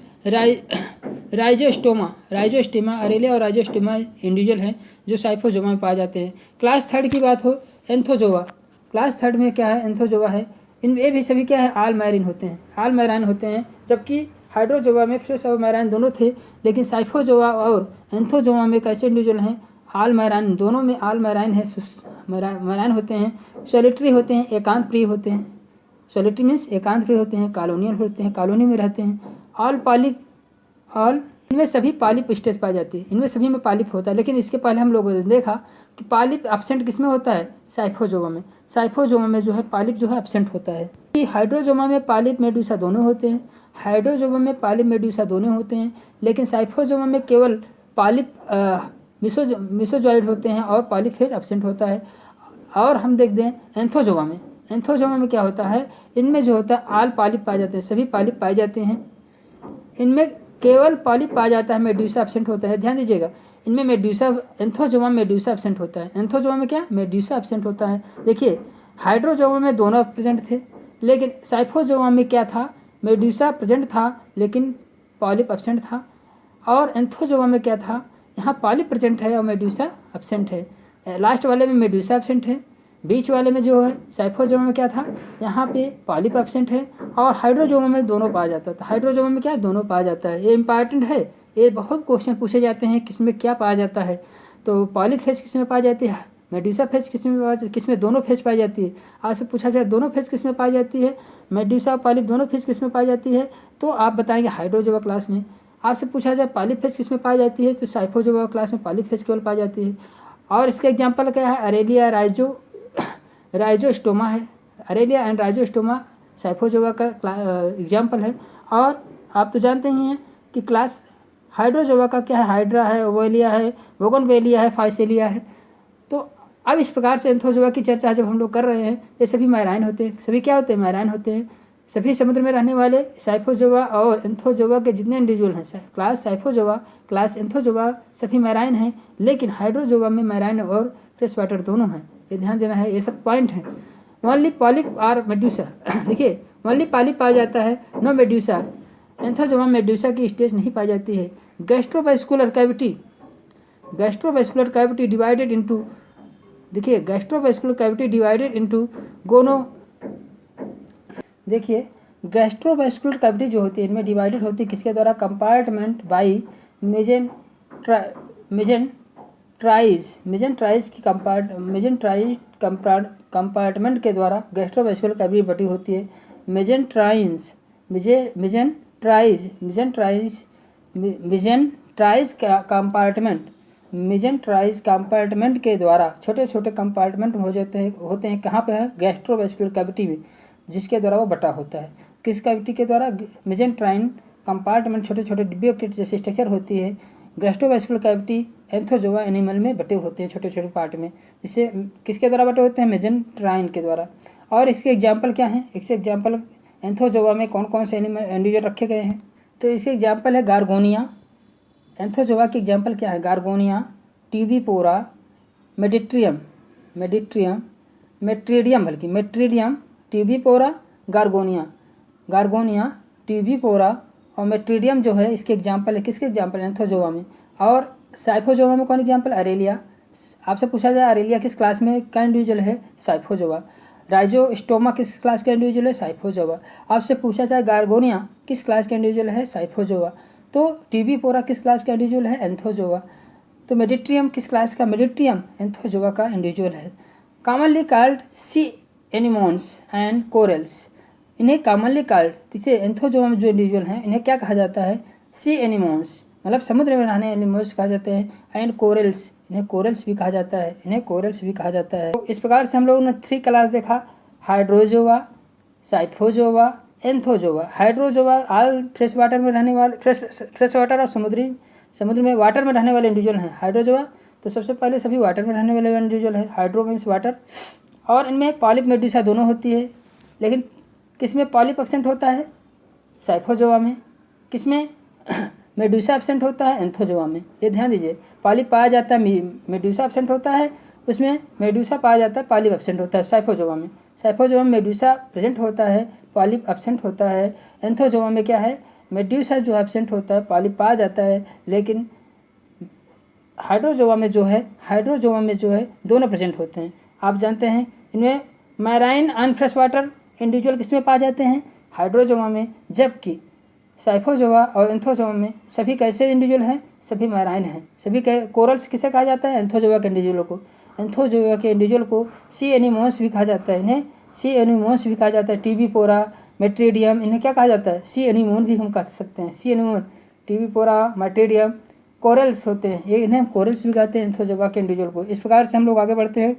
राइजोस्टोमा, अरेलिया और राइजोस्टोमा इंडिविजुअल हैं जो साइफोजोमा में पाए जाते हैं। क्लास थर्ड की बात हो, एंथोजोआ। क्लास थर्ड में क्या है, एंथोजोआ है। इनमें भी सभी क्या है, आल मैराइन होते हैं। जबकि हाइड्रोजोआ में फ्रेश और मैराइन दोनों थे। लेकिन साइफोजोआ और एंथोजोआ में कैसे इंडिविजुअल हैं, आल मैराइन, दोनों में आल मैराइन है। मैराइन होते हैं, सॉलिटरी होते हैं, एकांत प्रिय होते हैं। सॉलिटरी मीन्स एकांत प्रिय होते हैं, कॉलोनियल होते हैं, कॉलोनी में रहते हैं। ऑल इनमें सभी पॉलिप स्टेज पाई जाती है। इनमें सभी में पॉलिप होता है। लेकिन इसके पहले हम लोगों ने देखा कि पॉलिप एब्सेंट किस में होता है, साइफोजोआ में। साइफोजोआ में जो है पॉलिप जो है एब्सेंट होता है। हाइड्रोजोआ में पॉलिप मेडूसा दोनों होते हैं। हाइड्रोजोआ में पॉलिप मेडूसा दोनों होते हैं। लेकिन साइफोजोआ में केवल पॉलिप मिसोजॉइड होते हैं और पॉलिप फेज एब्सेंट होता है। और हम देखते हैं एंथोजोआ में क्या होता है, इनमें जो होता है आल पॉलिप पाए जाते हैं, सभी पॉलिप पाए जाते हैं। इनमें केवल पॉलिप पाया जाता है, मेड्यूसा एब्सेंट होता है। ध्यान दीजिएगा, इनमें एंथोजोआ में मेड्यूसा एब्सेंट होता है। एंथोजोआ में क्या, मेड्यूसा एब्सेंट होता है। देखिए, हाइड्रोजोआ में दोनों प्रेजेंट थे। लेकिन साइफोजोआ में क्या था, मेड्यूसा प्रेजेंट था लेकिन पॉलिप एब्सेंट था। और एंथोजोआ में क्या था, यहाँ पॉलिप प्रेजेंट है और मेड्यूसा एब्सेंट है। लास्ट वाले में मेड्यूसा एब्सेंट है। बीच वाले में जो है साइफोजोआ में क्या था, यहाँ पे पॉलिप एब्सेंट है। और हाइड्रोजोआ में दोनों पाया जाता था। हाइड्रोजोआ में क्या, दोनों पाया जाता है। ये इंपॉर्टेंट है, ये बहुत क्वेश्चन पूछे जाते हैं किसमें क्या पाया जाता है। तो पॉलिप फेज किस में पाई जाती है, मेड्यूसा फेज किस में पाई जाती है, किसमें दोनों फेज पाई जाती है। आपसे पूछा जाए दोनों फेज किस में पाई जाती है, मेड्यूसा पॉलिप दोनों फेज किस में पाई जाती है, तो आप बताएंगे हाइड्रोजोआ क्लास में। आपसे पूछा जाए पॉलिप फेज किस में पाई जाती है, तो साइफोजोआ क्लास में पॉलिप फेज केवल पाई जाती है। और इसका एग्जाम्पल क्या है, अरेलिया राइजोस्टोमा है। अरेलिया एंड राइजोस्टोमा साइफोजोआ का एग्जाम्पल है। और आप तो जानते ही हैं कि क्लास हाइड्रोजोआ का क्या है, हाइड्रा है, ओवेलिया है, बोगनवेलिया है, फाइसेलिया है। तो अब इस प्रकार से एंथोजोआ की चर्चा जब हम लोग कर रहे हैं, ये सभी मैराइन होते हैं। सभी क्या होते हैं, मैराइन होते हैं। सभी समुद्र में रहने वाले साइफोजोआ और एंथोजोआ के जितने इंडिविजुअल हैं, क्लास साइफोजोआ, क्लास एंथोजोआ, सभी मैराइन हैं। लेकिन हाइड्रोजोआ में मैराइन और फ्रेश वाटर दोनों हैं, ये ध्यान देना है। ये सब पॉइंट हैं। ओनली पॉलिप आर मेड्यूसा, देखिए ओनली पॉलिप पाया जाता है, नो मेड्यूसा। एंथोजोआ मेड्यूसा की स्टेज नहीं पाई जाती है। Gastrovascular cavity, gastrovascular cavity divided into, देखिए गैस्ट्रोवेस्कुलर कैविटी डिवाइडेड इनटू गोनो, देखिए गैस्ट्रोवेस्कुलर कैविटी जो होती है इनमें डिवाइडेड होती है किसके द्वारा, कंपार्टमेंट बाई मेजेंट्राइज की कंपार्टमेंट के द्वारा गैस्ट्रोवेस्कुलर कैविटी बटी होती है। मेजेंट्राइज कंपार्टमेंट के द्वारा छोटे छोटे कंपार्टमेंट होते हैं कहाँ पे है, गैस्ट्रोवेस्कुलर कैविटी में, जिसके द्वारा वो बटा होता है। किस कैविटी के द्वारा, मेजेंट्राइन कंपार्टमेंट छोटे छोटे डिब्बे के जैसे स्ट्रक्चर होती है। गैस्ट्रोवेस्कुलर कैविटी एंथोजोआ एनिमल में बटे होते हैं छोटे छोटे पार्ट में, इससे किसके द्वारा बटे होते हैं, मेजेंट्राइन के द्वारा। और इसके एग्जाम्पल क्या हैं, इसके एग्जाम्पल एंथोजोआ में कौन कौन से एनिमल इंडिविजुअल रखे गए हैं, तो इसके एग्जाम्पल है गार्गोनिया। एंथोजोआ की एग्जाम्पल क्या है, गार्गोनिया, टीबीपोरा, मेट्रीडियम, टीबीपोरा, गार्गोनिया, टीबीपोरा और मेट्रीडियम जो है इसके एग्जाम्पल है, किसके एग्जाम्पल है, एंथोजोआ में। और साइफोजोआ में कौन एग्जाम्पल, अरेलिया। आपसे पूछा जाए अरेलिया किस क्लास में का इंडिविजुअल है, साइफोजोआ। राइजोस्टोमा किस क्लास का इंडिविजुअल है, साइफोजोआ। आपसे पूछा जाए गार्गोनिया किस क्लास का इंडिविजुअल है, साइफोजोआ। तो टीबीपोरा किस क्लास का इंडिविजुअल है, एंथोजोआ। तो मेडिट्रियम किस क्लास का, मेडिट्रियम एंथोजोआ का इंडिविजुअल है। Commonly called sea anemones and corals, इन्हें कॉमनली कॉल्ड, जैसे एंथोजोआ में जो इंडिविजुअल हैं इन्हें क्या कहा जाता है, सी एनिमोन्स, मतलब समुद्र में रहने एनिमल्स कहा जाते हैं। एंड कोरल्स, इन्हें कोरल्स भी कहा जाता है, तो इस प्रकार से हम लोगों ने 3 क्लास देखा, Hydrozoa, Scyphozoa, Anthozoa. Hydrozoa all fresh water में रहने वाले, फ्रेश वाटर और समुद्र में वाटर में रहने वाले इंडिविजुअल हैं हाइड्रोजोआ। तो सबसे पहले सभी वाटर में रहने वाले इंडिविजुअल हैं, हाइड्रो मीन्स वाटर। और इनमें पॉलिप मेडुसा दोनों होती है, लेकिन किसमें पॉलिप एब्सेंट होता है, साइफोजोआ में। किसमें मेडुसा एब्सेंट होता है, एंथोजोआ में। ये ध्यान दीजिए, पॉलिप पाया जाता है, मेडुसा एब्सेंट होता है, उसमें मेडुसा पाया जाता है, पॉलिप एब्सेंट होता है साइफोजोआ में। साइफोजोआ में मेडुसा प्रेजेंट होता है, पॉलिप एब्सेंट होता है। एंथोजोआ में क्या है, मेडुसा जो एब्सेंट होता है, पॉलिप पाया जाता है, लेकिन हाइड्रोजोआ में जो है दोनों प्रेजेंट होते हैं। आप जानते हैं इनमें marine and fresh water individual किसमें पाए जाते हैं, हाइड्रोजोआ में, जबकि साइफोजोआ और एंथोजोआ में सभी कैसे इंडिविजुअल हैं, सभी मैराइन हैं। सभी कोरल्स किसे कहा जाता है, एंथोजोआ के इंडिविजुअल को। एंथोजोआ के इंडिविजुअल को सी एनिमोन्स भी कहा जाता है, इन्हें सी एनिमोन्स भी कहा जाता है। टीबीपोरा, मेट्रीडियम, इन्हें क्या कहा जाता है, सी एनिमोन भी हम कह सकते हैं। सी एनिमोन, टीबीपोरा, मेट्रीडियम कोरल्स होते हैं, ये इन्हें हम कोरल्स भी कहते हैं एंथोजोआ के इंडिविजुअल को। इस प्रकार से हम लोग आगे बढ़ते हैं।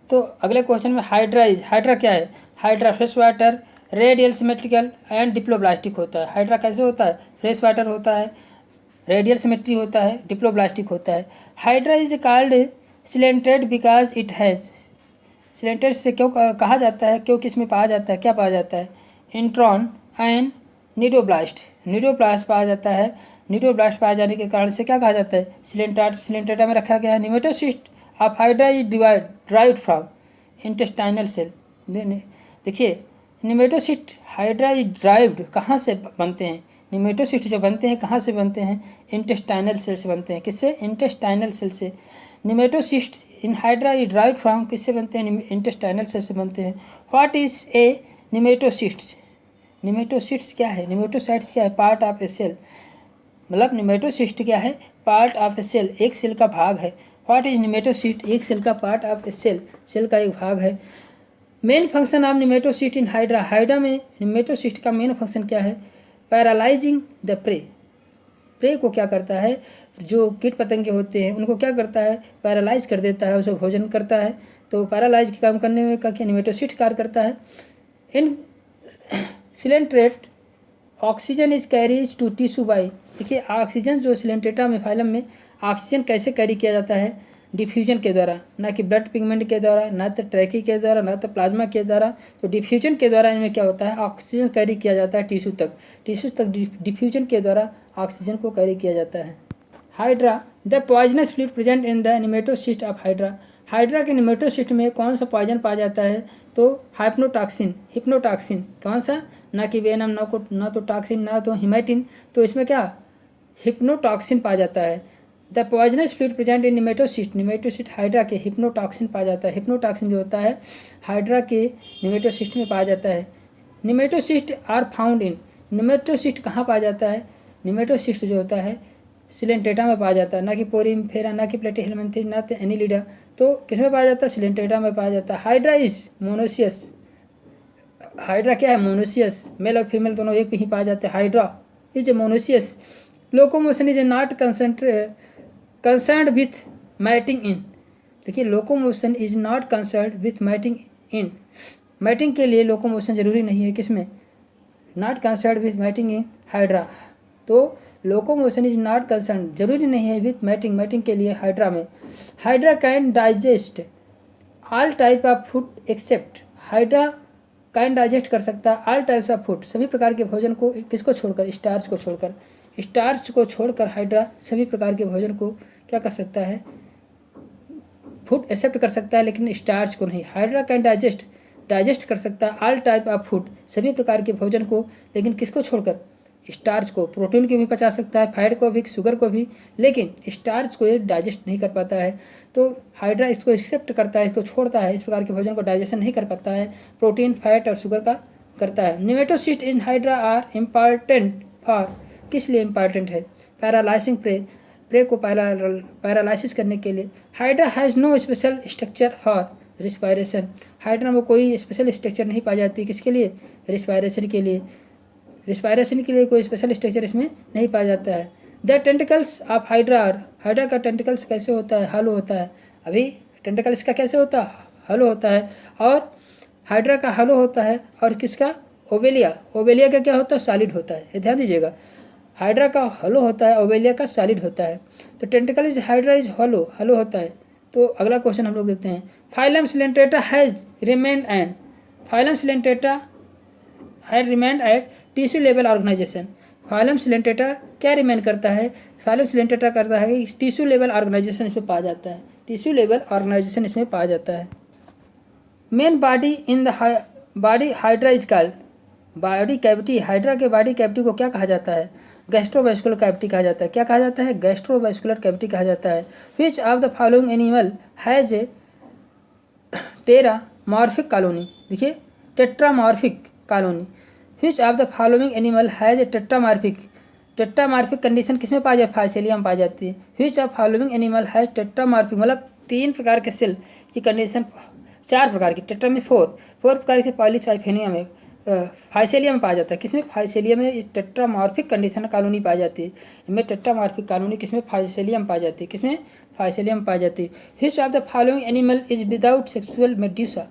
तो अगले क्वेश्चन में हाइड्रा क्या है, hydra fresh water, radial symmetrical and diploblastic होता है। हाइड्रा कैसे होता है, फ्रेश वाटर होता है, रेडियल सिमेट्री होता है, डिप्लोब्लास्टिक होता है। Hydra is called coelenterate because it has, coelenterate से क्यों कहा जाता है, क्योंकि इसमें पाया जाता है, क्या पाया जाता है, इंट्रॉन एंड न्यूरोब्लास्ट पाया जाता है। न्यूरोब्लास्ट पाए जाने के कारण से क्या कहा जाता है, सिलेंटेटा में रखा गया है। Nematocyst of hydra is derived from intestinal cell. देखिए निमेटोसिस्ट हाइड्रा इज ड्राइव्ड कहाँ से बनते हैं, निमेटोसिस्ट जो बनते हैं कहाँ से बनते हैं, इंटेस्टाइनल सेल से बनते हैं। किससे, इंटेस्टाइनल सेल से। Nematocyst in hydra is derived from किससे बनते हैं, इंटेस्टाइनल सेल से बनते हैं। What is a nematocyst, nematocyst क्या है, निमेटोसाइट्स क्या है, पार्ट ऑफ ए सेल, मतलब निमेटोसिस्ट क्या है, पार्ट ऑफ ए सेल, एक सेल का भाग है। व्हाट इज निमेटोसिस्ट, एक सेल का part of a cell, cell का एक भाग है। Main function of nematocyst in hydra, hydra में निमेटोसिस्ट का मेन फंक्शन क्या है, पैरालाइजिंग द प्रे को क्या करता है, जो कीट पतंगे होते हैं उनको क्या करता है, पैरालाइज कर देता है, उसे भोजन करता है। तो पैरालाइज के काम करने में क्या निमेटोसिस्ट कार्य करता है। In coelenterate oxygen is carries to tissue by, देखिए ऑक्सीजन जो सिलेंट्रेटा में फाइलम में ऑक्सीजन कैसे कैरी किया जाता है, डिफ्यूजन के द्वारा, ना कि ब्लड पिगमेंट के द्वारा, ना तो ट्रैकी के द्वारा, ना तो प्लाज्मा के द्वारा। तो डिफ्यूजन के द्वारा इनमें क्या होता है, ऑक्सीजन कैरी किया जाता है टिश्यू तक डिफ्यूजन के द्वारा ऑक्सीजन को कैरी किया जाता है। Hydra, the poisonous fluid present in the nematocyst of hydra, hydra के निमेटोसिस्ट में कौन सा पॉइजन पाया जाता है, तो हिप्नोटॉक्सिन, कौन सा, ना कि वेनम, ना तो टॉक्सिन, ना तो हिमेटिन, तो इसमें क्या हिप्नोटॉक्सिन पाया जाता है। The poisonous fluid present in nematocyst, nematocyst hydra के हिप्नोटॉक्सिन पाया जाता है। हिप्नोटॉक्सिन जो होता है हाइड्रा के निमेटोसिस्ट में पाया जाता है। Nematocyst are found in, nematocyst कहाँ पाया जाता है? निमेटोसिस्ट जो होता है सिलेंट्रेटा में पाया जाता है, ना कि पोरिफेरा, ना कि प्लेटीहेलमिन्थेस, ना तो एनिलिडा। तो किस में पाया जाता है? सिलेंट्रेटा में पाया जाता है। हाइड्रा इज मोनोसियस, हाइड्रा क्या है? मोनोसियस, मेल और फीमेल दोनों एक ही पाए जाते हैं। Hydra is a monoecious. Locomotion is a not concerned with mating in, देखिए locomotion is not concerned with mating in, mating के लिए लोकोमोशन जरूरी नहीं है किसमें? Not concerned with mating in hydra. तो लोकोमोशन इज नॉट कंसर्न, जरूरी नहीं है विथ मैटिंग, मैटिंग के लिए हाइड्रा में। Hydra can digest all type of food except, hydra can digest कर सकता है ऑल टाइप्स ऑफ फूड, सभी प्रकार के भोजन को, किसको छोड़कर? स्टार्च को छोड़कर, स्टार्च को छोड़कर हाइड्रा सभी प्रकार के भोजन को क्या कर सकता है? फूड एक्सेप्ट कर सकता है, लेकिन स्टार्च को नहीं। हाइड्रा कैन डाइजेस्ट, डाइजेस्ट कर सकता है ऑल टाइप ऑफ फूड, सभी प्रकार के भोजन को, लेकिन किसको छोड़कर? स्टार्च को। प्रोटीन को भी पचा सकता है, फैट को भी, शुगर को भी, लेकिन स्टार्च को ये डाइजेस्ट नहीं कर पाता है। तो हाइड्रा इसको एक्सेप्ट करता है, इसको छोड़ता है, इस प्रकार के भोजन को डाइजेशन नहीं कर पाता है, प्रोटीन, फैट और शुगर का करता है। Nematocyst in hydra are important for, किस लिए इम्पॉर्टेंट है? पैरालाइसिंग प्रे, प्रे को पैरालाइसिस करने के लिए। Hydra has no special structure for respiration, hydra में कोई स्पेशल स्ट्रक्चर नहीं पाई जाती, किसके लिए? रिस्पायरेशन के लिए। रिस्पायरेशन के लिए कोई स्पेशल स्ट्रक्चर इसमें नहीं पाया जाता है। The tentacles of hydra, Hydra का टेंटिकल्स कैसे होता है? हॉलो होता है। अभी टेंटिकल्स का कैसे होता है? हॉलो होता है। और हाइड्रा का हॉलो होता है, और किसका? ओवेलिया, ओवेलिया का क्या होता है? सॉलिड होता है, ये ध्यान दीजिएगा। हाइड्रा का हॉलो होता है, ओवेलिया का सॉलिड होता है। तो tentacle is hydra is hollow, hollow होता है। तो अगला क्वेश्चन हम लोग देखते हैं। Phylum Coelenterata has remained and, phylum Coelenterata had remained at tissue level organization, phylum Coelenterata क्या रिमेन करता है? फाइलम सिलेंट्रेटा करता है कि टिश्यू लेवल ऑर्गेनाइजेशन इसमें पाया जाता है, टिश्यू लेवल ऑर्गेनाइजेशन इसमें पाया जाता है। Main body in the body hydra is called, body cavity, hydra के बॉडी कैविटी को क्या कहा जाता है? गैस्ट्रोवैस्कुलर कैविटी कहा जाता है। क्या कहा जाता है? गैस्ट्रोवैस्कुलर कैविटी कहा जाता है। Which of the following animal has a tetramorphic colony, देखिए tetramorphic colony. Which of the following animal has a tetramorphic, tetramorphic condition किसमें पाई जाती है? फाइसेलिया में पाई जाती है। Which of following animal has tetramorphic, मतलब 3 प्रकार के सेल की कंडीशन, 4 प्रकार की, टेट्रा में 4 प्रकार के पॉलीसाइफेनिया में, फाइसेलिया में पाया जाता है। किसमें? फाइसेलिया में टेट्रामॉर्फिक कंडीशन कॉलोनी पाई जाती है। इनमें टेट्रामॉर्फिक कॉलोनी किसमें? फाइसेलिया में पाई जाती है। किसमें? फाइसेलिया में पाई जाती है। Which of the following animal is without sexual medusa,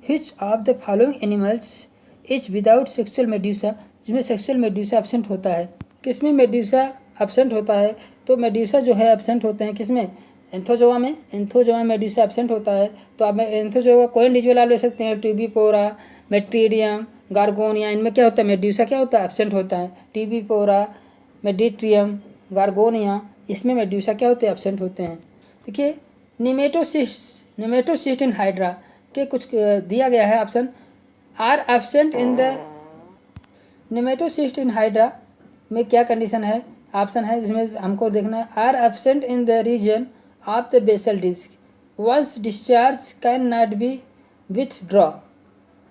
which of the following animals is without sexual medusa, जिसमें सेक्सुअल मेड्यूसा एब्सेंट होता है। किसमें मेड्यूसा एब्सेंट होता है? तो मेड्यूसा जो है एब्सेंट होते हैं किसमें? एंथोजोआ में, एंथोजोआ में मेड्यूसा एब्सेंट होता है। तो आप एंथोजोआ कोई इंडिविजुअल आप ले सकते हैं, टीबीपोरा, मेट्रीडियम, गार्गोनिया, इनमें क्या होता है? मेड्यूसा क्या होता है? एब्सेंट होता है। टीबीपोरा, मेडिट्रियम, गार्गोनिया, इसमें मेड्यूसा क्या होते हैं? एब्सेंट होते हैं। देखिए निमेटोसिस्ट, निमेटोसिस्ट इन हाइड्रा के कुछ दिया गया है option, are absent in the, nematocyst in hydra में क्या कंडीशन है? ऑप्शन है जिसमें हमको देखना है, are absent in the region of the basal disc, once discharge can not be withdraw,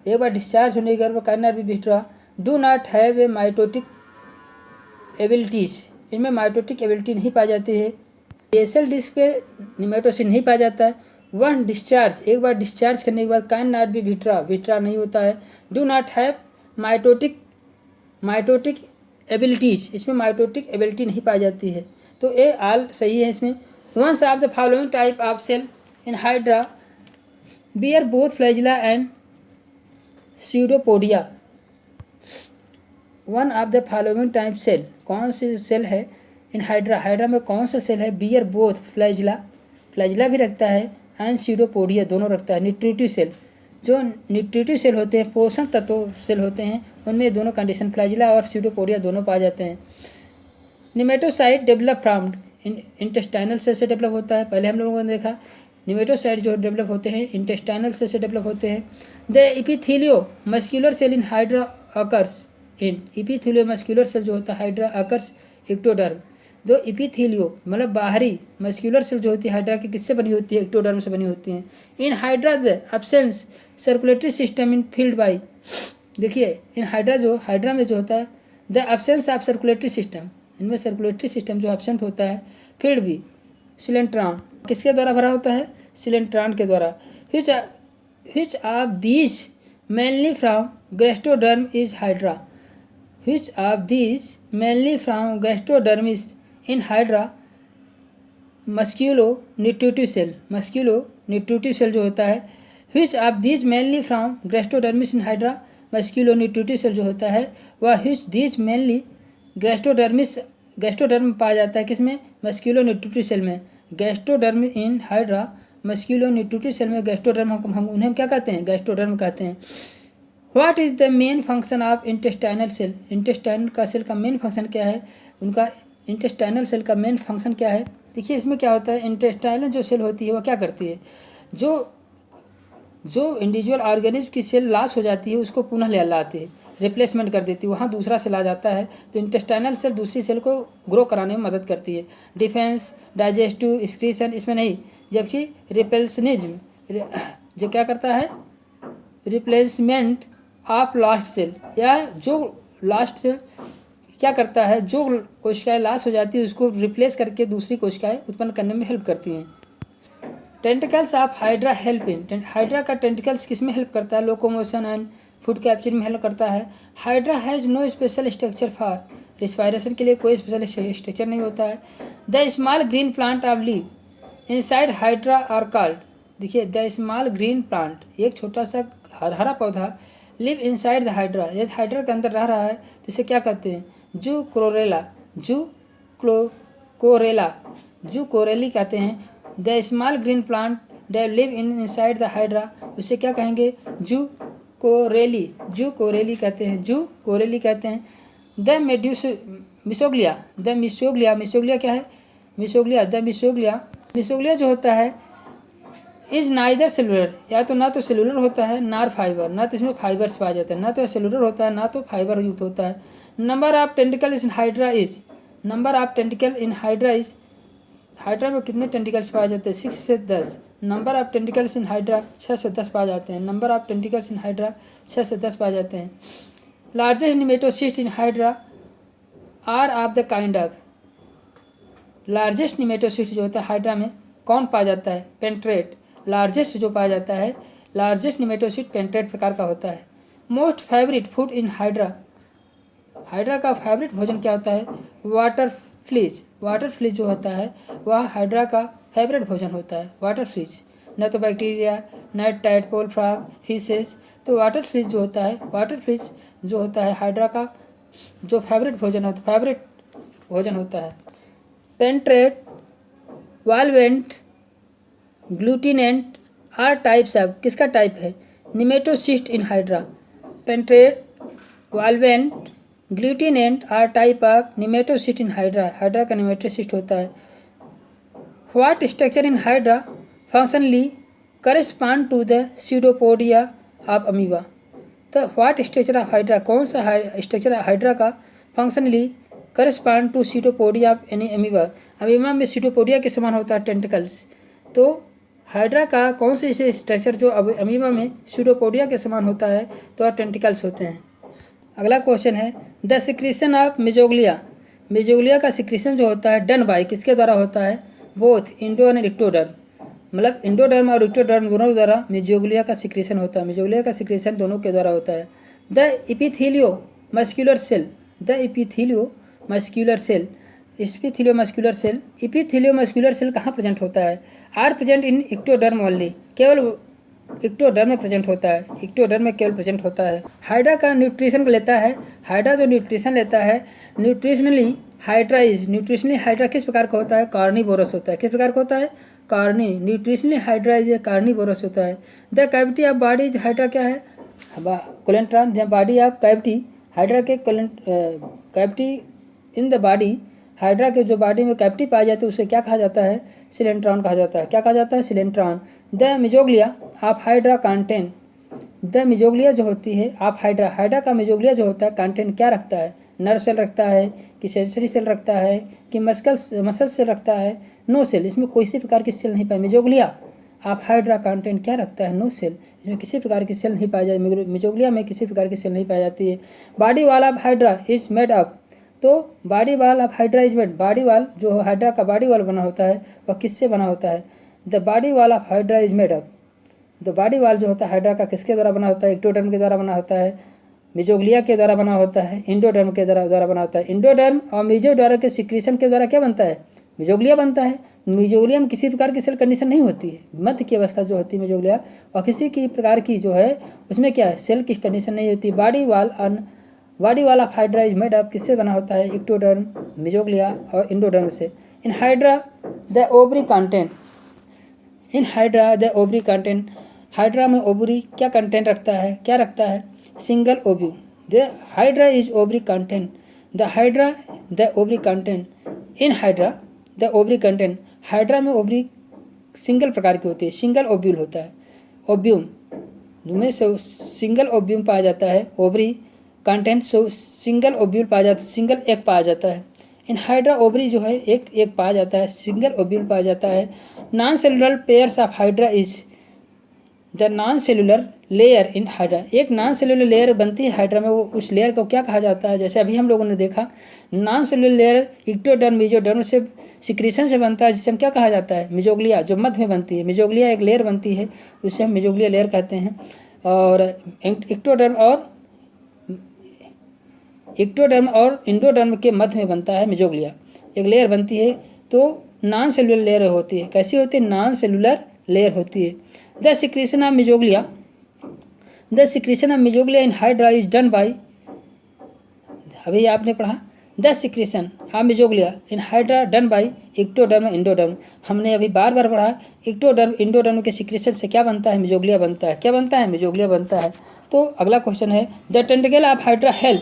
एक बार डिस्चार्ज होने के बाद can not be withdraw, do not have a mitotic abilities, इसमें माइटोटिक एबिलिटी नहीं पाई जाती है। बेसल डिस्क पे निमेटोसिस्ट नहीं पाया जाता है। वन डिस्चार्ज, एक बार डिस्चार्ज करने के बाद can not be withdraw, withdraw नहीं होता है। Do not have mitotic, mitotic abilities, इसमें माइटोटिक एबिलिटी नहीं पाई जाती है। तो ए आल सही है इसमें। Once of the following type of cell in hydra bear both flagella and pseudopodia, one of the following type cell, कौन सी सेल है इन हाइड्रा? हाइड्रा में कौन सा सेल है? बियर बोथ फ्लैजिला, फ्लैजिला भी रखता है, एंड स्यूडोपोडिया दोनों रखता है। न्यूट्रिटिव सेल, जो न्यूट्रिटिव सेल होते हैं, पोषण तत्व सेल होते हैं, उनमें दोनों कंडीशन फ्लैजिला और स्यूडोपोडिया दोनों पाए जाते हैं। Nematocyte develop from intestinal cell से डेवलप होता है, पहले हम लोगों ने देखा। निमेटोसाइट जो डेवलप होते हैं इंटेस्टाइनल सेल से डेवलप होते हैं। The epithelio muscular cell in Hydra occurs in, epithelio muscular cell जो होता है हाइड्रा अकर्स एक्टोडर्म। जो इपिथीलियो मतलब बाहरी मस्क्यूलर सेल जो होती है हाइड्रा की किससे बनी होती है, एक्टोडर्म से बनी होती हैं। In hydra the absence circulatory system in field by, देखिए इन हाइड्रा में जो होता है the absence of circulatory system, इनमें सर्कुलेटरी सिस्टम जो एब्सेंट होता है, फील्ड भी सिलेंट्रॉन किसके द्वारा भरा होता है, सिलेंट्रॉन के द्वारा। which of these mainly from gastrodерm is hydra, which of these mainly from gastrodерm is in hydra musculonutritive cell जो होता है, which of these mainly from gastrodерm in hydra musculonutritive cell जो होता है वह which these mainly गैस्ट्रोडर्म पाया जाता है किसमें, मस्क्यूलोन्यूट्रिटिव सेल में। गैस्ट्रोडर्म इन हाइड्रा मस्क्यूलोन्यूट्रिटिव सेल में गैस्ट्रोडर्म हम उन्हें क्या कहते हैं, गैस्ट्रोडर्म कहते हैं। What is the main function of intestinal cell, intestinal का सेल का मेन फंक्शन क्या है, उनका इंटेस्टाइनल सेल का मेन फंक्शन क्या है। देखिए इसमें क्या होता है, इंटेस्टाइनल जो सेल होती है वह क्या करती है, जो इंडिविजुअल ऑर्गेनिज्म की सेल लॉस हो जाती है उसको पुनः ले लाती है, रिप्लेसमेंट कर देती है, वहाँ दूसरा सेल आ जाता है। तो इंटेस्टाइनल सेल दूसरी सेल को ग्रो कराने में मदद करती है। डिफेंस, डाइजेस्टिव, एक्सक्रीशन इसमें नहीं, जबकि रिपेल्सनिज्म जो क्या करता है, रिप्लेसमेंट ऑफ लास्ट सेल, या जो लास्ट सेल क्या करता है, जो कोशिकाएं लॉस हो जाती है उसको रिप्लेस करके दूसरी कोशिकाएं उत्पन्न करने में हेल्प करती हैं। Tentacles of hydra help in, hydra का टेंटिकल्स किस में हेल्प करता है, लोकोमोशन एंड फूड कैप्चर में हेल्प करता है। Hydra has no special structure for, respiration के लिए कोई स्पेशल स्ट्रक्चर नहीं होता है। The small green plant of live inside hydra are called, देखिए द स्मॉल ग्रीन प्लांट, एक छोटा सा हरा पौधा लिव इनसाइड द हाइड्रा, यदि हाइड्रा के अंदर रह रहा है तो इसे क्या कहते हैं, जू कोरेली कहते हैं। The small green plant that live inside the hydra, उसे क्या कहेंगे, जू कोरेली कहते हैं। द मिसोग्लिया क्या है, मिसोग्लिया जो होता है इज नाइदर सेलुलर, या तो ना तो सेलुलर होता है नार फाइबर, ना तो इसमें फाइबर्स पाया जाता है, ना तो सेलुलर होता है ना तो फाइबर युक्त होता है। Number of tentacle in hydra is, hydra में कितने टेंटिकल्स पाए जाते हैं, 6 से 10। Number of tentacles in hydra 6 से 10 पाए जाते हैं, number of tentacles in hydra 6 से 10 पाए जाते हैं। Largest nematocyst in hydra are of the kind of, largest nematocyst जो होता है हाइड्रा में कौन पाया जाता है, पेंट्रेट, लार्जेस्ट जो पाया जाता है, लार्जेस्ट निमेटोसिस्ट पेंट्रेट प्रकार का होता है। Most favourite food in hydra, Hydra का फेवरेट भोजन क्या होता है, वाटर फ्लीज जो होता है वह हाइड्रा का फेवरेट भोजन होता है, वाटर फ्लीज, न तो बैक्टीरिया न टैडपोल फ्रॉग फिशेस। तो वाटर फ्लीज जो होता है हाइड्रा का जो फेवरेट भोजन होता है। Penetrant, volvent, glutinant are types of, किसका टाइप है, nematocyst in Hydra. Penetrant, volvent, glutinant are type of nematocyst in hydra, Hydra का निमेटोसिस्ट होता है। What structure in Hydra functionally correspond to the pseudopodia of amoeba, तो what structure of Hydra, कौन सा structure Hydra का functionally correspond to pseudopodia of any amoeba, amoeba में pseudopodia के समान होता है टेंटिकल्स। तो हाइड्रा का कौन से स्ट्रक्चर जो अमीबा में सीडोपोडिया के समान होता है तो टेंटिकल्स होते हैं। अगला क्वेश्चन है द सिक्रीशन ऑफ मिजोग्लिया का सिक्रीशन जो होता है डन बाय, किसके द्वारा होता है, बोथ इंडो एंड इक्टोडर्म, मतलब इंडोडर्म और इक्टोडर्म दोनों द्वारा मिजोग्लिया का सिक्रीशन होता है, मिजोग्लिया का सिक्रीशन दोनों के द्वारा होता है। द इपिथीलियो मस्क्यूलर सेल कहाँ प्रेजेंट होता है, are present in ectoderm only, केवल इक्टोडर्म में प्रेजेंट होता है, इक्टोडर्म में केवल प्रेजेंट होता है। हाइड्रा का न्यूट्रिशन लेता है, हाइड्रा जो न्यूट्रिशन लेता है न्यूट्रिशनली हाइड्रा किस प्रकार का होता है, कार्निवोरस होता है, किस प्रकार का होता है, न्यूट्रिशनली हाइड्रा इज कार्निवोरस होता है। The cavity of body is hydra क्या है, कोलेंट्रॉन, जब बॉडी ऑफ कैविटी हाइड्रा के cavity in the body, hydra के जो बॉडी में कैविटी पाया जाता है उसे क्या कहा जाता है, सिलेंट्रॉन कहा जाता है, क्या कहा जाता है, coelenteron. The mesoglea of Hydra contain, the mesoglea जो होती है ऑफ हाइड्रा, हाइड्रा का मिजोग्लिया जो होता है कंटेन क्या रखता है, नर्व सेल रखता है, कि सेंसरी सेल रखता है, कि मसल सेल रखता है? नो सेल, इसमें कोई सी प्रकार की सेल नहीं पाई। मेजोग्लिया ऑफ हाइड्रा कंटेंट क्या रखता है? नो सेल, इसमें किसी प्रकार की सेल नहीं पाई जाती। मेजोग्लिया में किसी प्रकार की सेल नहीं पाई जाती है। Body wall of hydra is made up, तो body wall of hydra is made, body wall जो हाइड्रा का बॉडी वॉल बना होता है वह किससे बना होता है? The body wall of hydra is made up, the body wall जो होता है हाइड्रा का किसके द्वारा बना होता है? एक्टोडर्म के द्वारा बना होता है, मेजोग्लिया के द्वारा बना होता है, इंडोडर्म के द्वारा बना होता है। इंडोडर्म और मेजोडर्म के सिक्रीशन के द्वारा क्या बनता है? मेजोग्लिया बनता है। मेजोग्लिया में किसी प्रकार की सेल कंडीशन नहीं होती है, मध्य की अवस्था जो होती है मेजोग्लिया, और किसी की प्रकार की जो है उसमें क्या है? सेल की कंडीशन नहीं होती। Body wall of hydra is made up किससे बना होता है? एक्टोडर्म, मेजोग्लिया और इंडोडर्म से। इन hydra the ovary content, in hydra the ovary content, hydra में ओवरी क्या कंटेंट रखता है? क्या रखता है? Single ovule. The hydra is ovary content, the hydra the ovary content, in hydra the ovary content, hydra में ovary single प्रकार की होती है, सिंगल ओव्यूल होता है। ओव्यूम में से सिंगल ओव्यूम पाया जाता है, ovary content so single ovule पाया जाता है, सिंगल एग पाया जाता है। इन हाइड्रा ओवरी जो है एक पाया जाता है, सिंगल ओव्यूल पाया जाता है। Non cellular pairs of hydra is the non cellular layer in hydra, एक नॉन सेलुलर लेयर बनती है हाइड्रा में, वो उस लेयर को क्या कहा जाता है? जैसे अभी हम लोगों ने देखा non cellular layer ectoderm mesoderm से सिक्रीशन से बनता है, जिसे हम क्या कहा जाता है? मेजोग्लिया, जो मध्य में बनती है। मेजोग्लिया एक लेयर बनती है, उसे हम मेजोग्लिया लेयर कहते हैं। और एक्टोडर्म और इंडोडर्म के मध्य में बनता है मेजोग्लिया, एक लेयर बनती है। तो नॉन सेलुलर लेयर होती है। कैसी होती है? नॉन सेलुलर लेयर होती है। The secretion of mesoglea, the secretion of mesoglea in hydra is done by, अभी आपने पढ़ा the secretion of mesoglea in hydra done by ectoderm endoderm, हमने अभी बार बार पढ़ा एक्टोडर्म इंडोडर्म के सिक्रीशन से क्या बनता है? मेजोग्लिया बनता है। क्या बनता है? मेजोग्लिया बनता है। तो अगला क्वेश्चन है the tentacle of hydra help,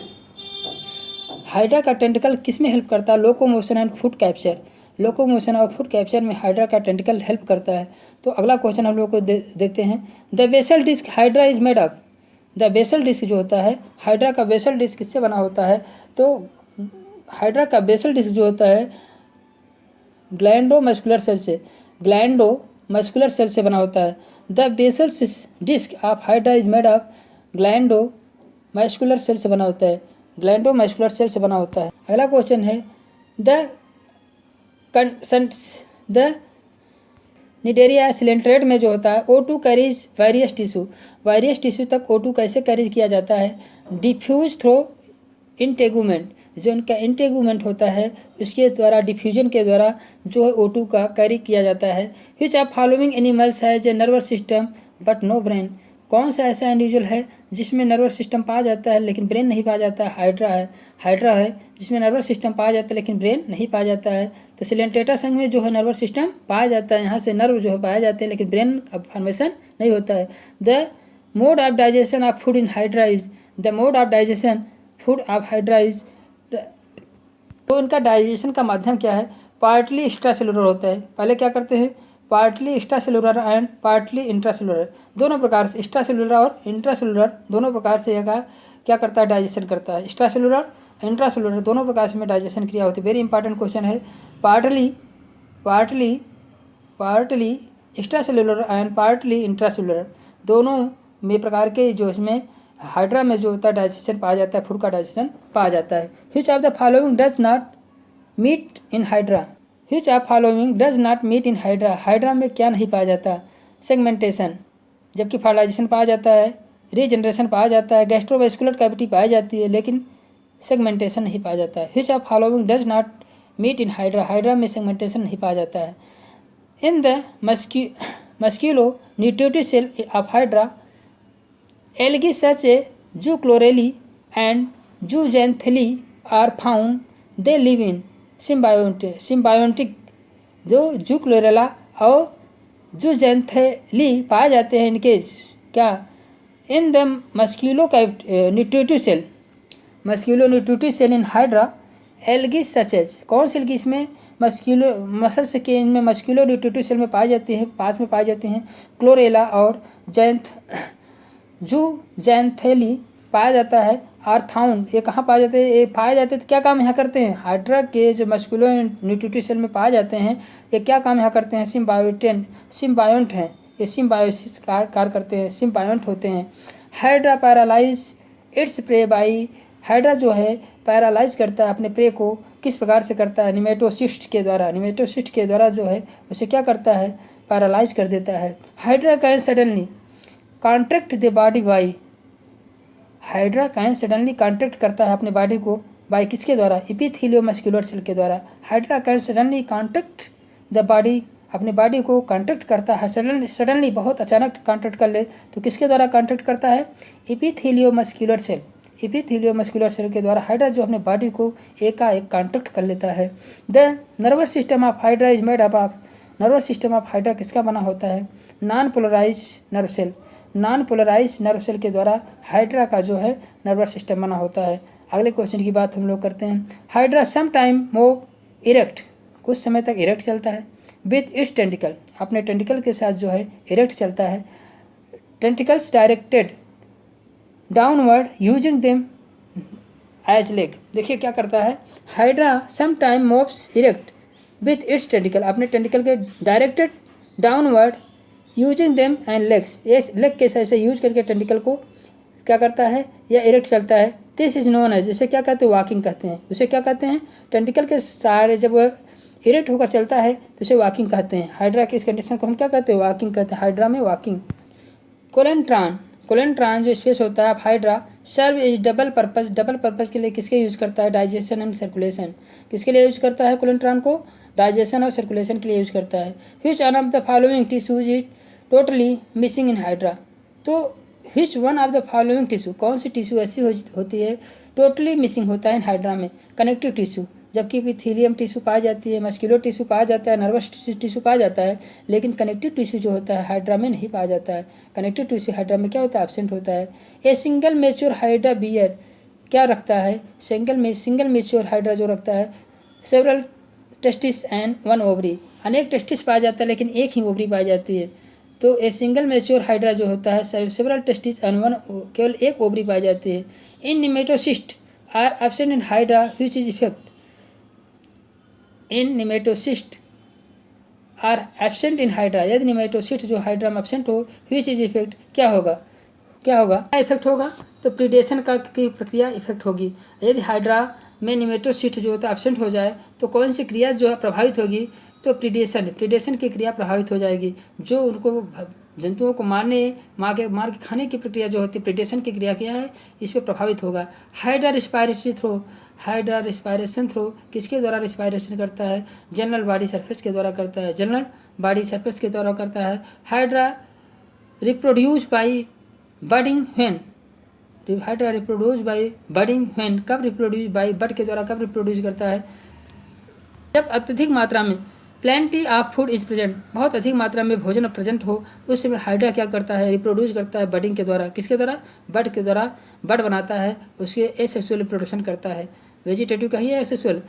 hydra का टेंटिकल किस में हेल्प करता है? Locomotion and food capture, locomotion और फूड कैप्चर में हाइड्रा का टेंटिकल हेल्प करता है। तो अगला क्वेश्चन हम लोग को देखते हैं the basal disc hydra is made up, the basal disc जो होता है हाइड्रा का बेसल डिस्क किससे बना होता है? तो हाइड्रा का बेसल डिस्क जो होता है ग्लैंडो मस्कुलर सेल से, ग्लैंडो मस्कुलर सेल से बना होता है। The basal disc of hydra is made up glandulo muscular cell से बना होता है, ग्लैंडो मस्कुलर सेल से बना होता है। अगला क्वेश्चन है द निडेरिया सिलेंट्रेट में जो होता है O2 कैरीज वायरियस टिश्यू तक O2 कैसे कैरी किया जाता है? डिफ्यूज थ्रो इंटेगुमेंट, जो इनका इंटेगुमेंट होता है उसके द्वारा, डिफ्यूजन के द्वारा जो है O2 का कैरी किया जाता है। Which of following animals has a nervous system but no brain, कौन सा ऐसा इंडिविजुअल है जिसमें नर्वस सिस्टम पाया जाता है लेकिन ब्रेन नहीं पाया जाता है? हाइड्रा है जिसमें नर्वस सिस्टम पाया जाता है लेकिन ब्रेन नहीं पाया जाता है। तो सिलेंट्रेटा संघ में जो है नर्वस सिस्टम पाया जाता है, यहाँ से नर्व जो है पाए जाते हैं लेकिन ब्रेन का फॉर्मेशन नहीं होता है। The mode of digestion of food in hydra is, the mode of digestion food of hydra is, तो इनका डाइजेशन का माध्यम क्या है? पार्टली एक्स्ट्रासेलुलर होता है। पहले क्या करते हैं? Partly extracellular and partly intracellular, दोनों प्रकार से एक्स्ट्रासेलुलर और इंट्रासेलुलर दोनों प्रकार से क्या करता है? डाइजेशन करता है। एक्स्ट्रासेलुलर इंट्रासेलुलर दोनों प्रकार से में डाइजेशन क्रिया होती है। वेरी इंपॉर्टेंट क्वेश्चन है। Partly extracellular and partly intracellular दोनों में प्रकार के जो इसमें हाइड्रा में जो होता है डाइजेशन पाया जाता है, फूड का डाइजेशन पाया जाता है। Which of the following does not meet in hydra, which of following does not meet in hydra, hydra में क्या नहीं पाया जाता? सेगमेंटेशन, जबकि फर्टिलाइजेशन पाया जाता है, रीजनरेशन पाया जाता है, गैस्ट्रोवेस्कुलर कैविटी पाई जाती है लेकिन सेगमेंटेशन नहीं पाया जाता है। Which of following does not meet in hydra, hydra में सेगमेंटेशन नहीं पाया जाता है। In the musculo nutritive cell of hydra algae such a zoochlorellae and zooxanthellae are found, they live in symbiotic, जो जूक्लोरेला और जूजेंथली पाए जाते हैं इनके क्या? In the musculo nutritive cell, musculo nutritive cell in hydra algae such as, कौन सी algae इसमें? मस्क्यूलो मसल्स के इनमें मस्क्यूलो न्यूट्रिटिव सेल में पाई जाती हैं, पास में पाई जाती हैं। क्लोरेला और जूजेंथेली पाया जाता है, आर फाउंड, ये कहाँ पाया जाते हैं, ये पाए जाते हैं तो क्या काम यहाँ करते हैं, हाइड्रा के जो मस्कुलो न्यूट्रिटिव सेल में पाए जाते हैं, ये क्या काम यहाँ करते हैं, सिम्बायोंट हैं, ये सिम्बायोसिस कार्य करते हैं, सिम्बायोंट होते हैं। Hydra paralyse its prey by, hydra जो है पैरालाइज करता है अपने प्रे को, किस प्रकार से करता है, निमेटोसिस्ट के द्वारा, निमेटोसिस्ट के द्वारा जो है उसे क्या करता है, पैरालाइज कर देता है। Hydra can suddenly contract the body by, hydra can suddenly contract करता है अपने बॉडी को बाई किसके द्वारा, एपिथेलियो मस्कुलर सेल के द्वारा। Hydra can suddenly contract the body, अपने बॉडी को कॉन्ट्रैक्ट करता है, सडनली बहुत अचानक कॉन्ट्रैक्ट कर ले तो किसके द्वारा कॉन्ट्रैक्ट करता है, एपिथेलियो मस्कुलर सेल, एपिथेलियो मस्कुलर सेल के द्वारा हाइड्रा जो अपने बॉडी को एकाएक कॉन्ट्रैक्ट कर लेता है। The nervous system of hydra is made up of, nervous system of hydra किसका बना होता है, non polarise nerve cell, non polarise nerve cell के द्वारा हाइड्रा का जो है नर्वस सिस्टम बना होता है। अगले क्वेश्चन की बात हम लोग करते हैं। Hydra some time move erect, कुछ समय तक इरेक्ट चलता है, विथ इट्स टेंटिकल, अपने टेंटिकल के साथ जो है इरेक्ट चलता है, tentacles directed downward using them as leg. देखिए क्या करता है, hydra some time moves erect with its tentacle, अपने टेंटिकल के directed downward using them and legs, ये लेग के से यूज करके टेंटिकल को क्या करता है या इरेक्ट चलता है। दिस इज नोन एज, इसे क्या कहते हैं, वॉकिंग कहते हैं, उसे क्या कहते हैं, टेंटिकल के सारे जब वह इरेक्ट होकर चलता है तो उसे वॉकिंग कहते हैं। हाइड्रा की इस कंडीशन को हम क्या कहते हैं, वॉकिंग कहते हैं, हाइड्रा में वॉकिंग। कोलेंट्रॉन, कोलेंट्रॉन जो स्पेस होता है hydra serve is double purpose, double purpose के लिए किसके यूज करता है, डाइजेशन एंड सर्कुलेशन, किसके लिए यूज करता है कोलेंट्रॉन को, डाइजेशन और सर्कुलेशन के लिए यूज करता है। Which one of the following tissues is totally missing in hydra, तो which one of the following tissue, कौन सी टिश्यू ऐसी होती है टोटली मिसिंग होता है इन हाइड्रा में, कनेक्टिव टिश्यू, जबकि इपीथेलियम टिश्यू पाया जाती है, मस्कुलर टिश्यू पाया जाता है, नर्वस टिश्यू पाया जाता है, लेकिन कनेक्टिव टिश्यू जो होता है हाइड्रा में नहीं पाया जाता है। कनेक्टिव टिश्यू हाइड्रा में क्या होता है, एब्सेंट होता है। A single mature hydra bear क्या रखता है, सिंगल मेच्योर हाइड्रा जो रखता है several testis and one ovary, अनेक टेस्टिस पाया जाता है लेकिन एक ही ओवरी पाई जाती है। तो ए सिंगल मेच्योर हाइड्रा जो होता है सेवरल टेस्टिस एंड वन, केवल एक ओवरी पाई जाती है। In nematocyst are absent in hydra which is effect, in nematocyst are absent in hydra, यदि निमेटोसिस्ट जो हाइड्रा में एब्सेंट हो व्हिच इज इफेक्ट, क्या होगा, क्या इफेक्ट होगा, तो प्रीडेशन का की प्रक्रिया इफेक्ट होगी। यदि हाइड्रा में निमेटोसिस्ट जो होता है एब्सेंट हो जाए तो कौन सी क्रिया जो है प्रभावित होगी, तो प्रीडेशन की क्रिया प्रभावित हो जाएगी, जो उनको जंतुओं को मार के खाने की प्रक्रिया जो होती है प्रीडेशन की क्रिया क्या है, इस पर प्रभावित होगा। Hydra respiratory through, hydra respiration through किसके द्वारा रिस्पायरेशन करता है, जनरल बॉडी सरफेस के द्वारा करता है, जनरल बॉडी सरफेस के द्वारा करता है। Hydra reproduce by budding when, hydra reproduce by budding when, कब रिप्रोड्यूस बाई बड के द्वारा कब रिप्रोड्यूस करता है, जब अत्यधिक मात्रा में plenty of food is present, बहुत अधिक मात्रा में भोजन प्रेजेंट हो तो उस समय हाइड्रा क्या करता है, रिप्रोड्यूस करता है बडिंग के द्वारा, किसके द्वारा, बड के द्वारा, बड बनाता है, उसके एसेक्सुअल रिप्रोडक्शन करता है। वेजिटेटिव का ही है asexual.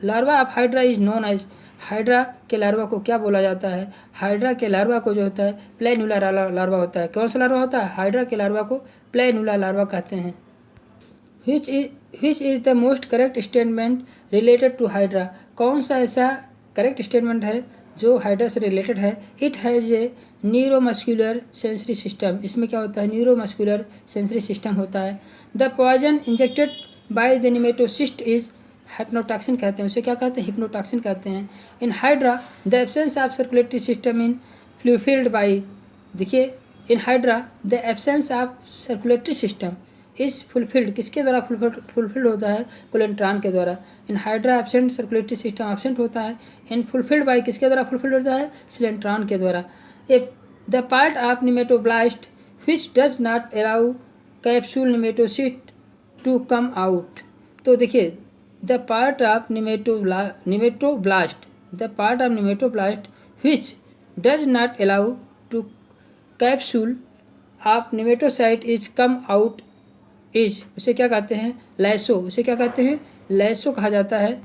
Larva of hydra is known as, hydra के लार्वा को क्या बोला जाता है, हाइड्रा के लार्वा को जो होता है प्लेनुला लार्वा होता है। कौन सा लार्वा होता है, हाइड्रा के लार्वा को प्लेनुला लार्वा कहते हैं। which is the most correct statement related to hydra, कौन सा ऐसा करेक्ट स्टेटमेंट है जो हाइड्रा से रिलेटेड है। It has a neuromuscular sensory system, इसमें क्या होता है, न्यूरोमस्कुलर सेंसरी सिस्टम होता है। The poison injected by the nematocyst is hypnotoxin कहते हैं, उसे क्या कहते हैं, हिप्नोटॉक्सिन कहते हैं। In hydra the absence of circulatory system in fulfilled by, देखिए in hydra the absence of circulatory system is fulfilled, किसके द्वारा फुलफिल्ड होता है, कोलेंट्रॉन के द्वारा। In hydra absent circulatory system absent होता है, इन फुलफिल्ड बाई किसके द्वारा फुलफिल्ड होता है, सिलेंट्रॉन के द्वारा। The part of nematoblast which does not allow capsule nematocyst to come out, तो देखिए the part of nematoblast which does not allow to capsule of nematocyte is come out is, उसे क्या कहते हैं, लैसो, उसे क्या कहते हैं, लैसो कहा जाता है।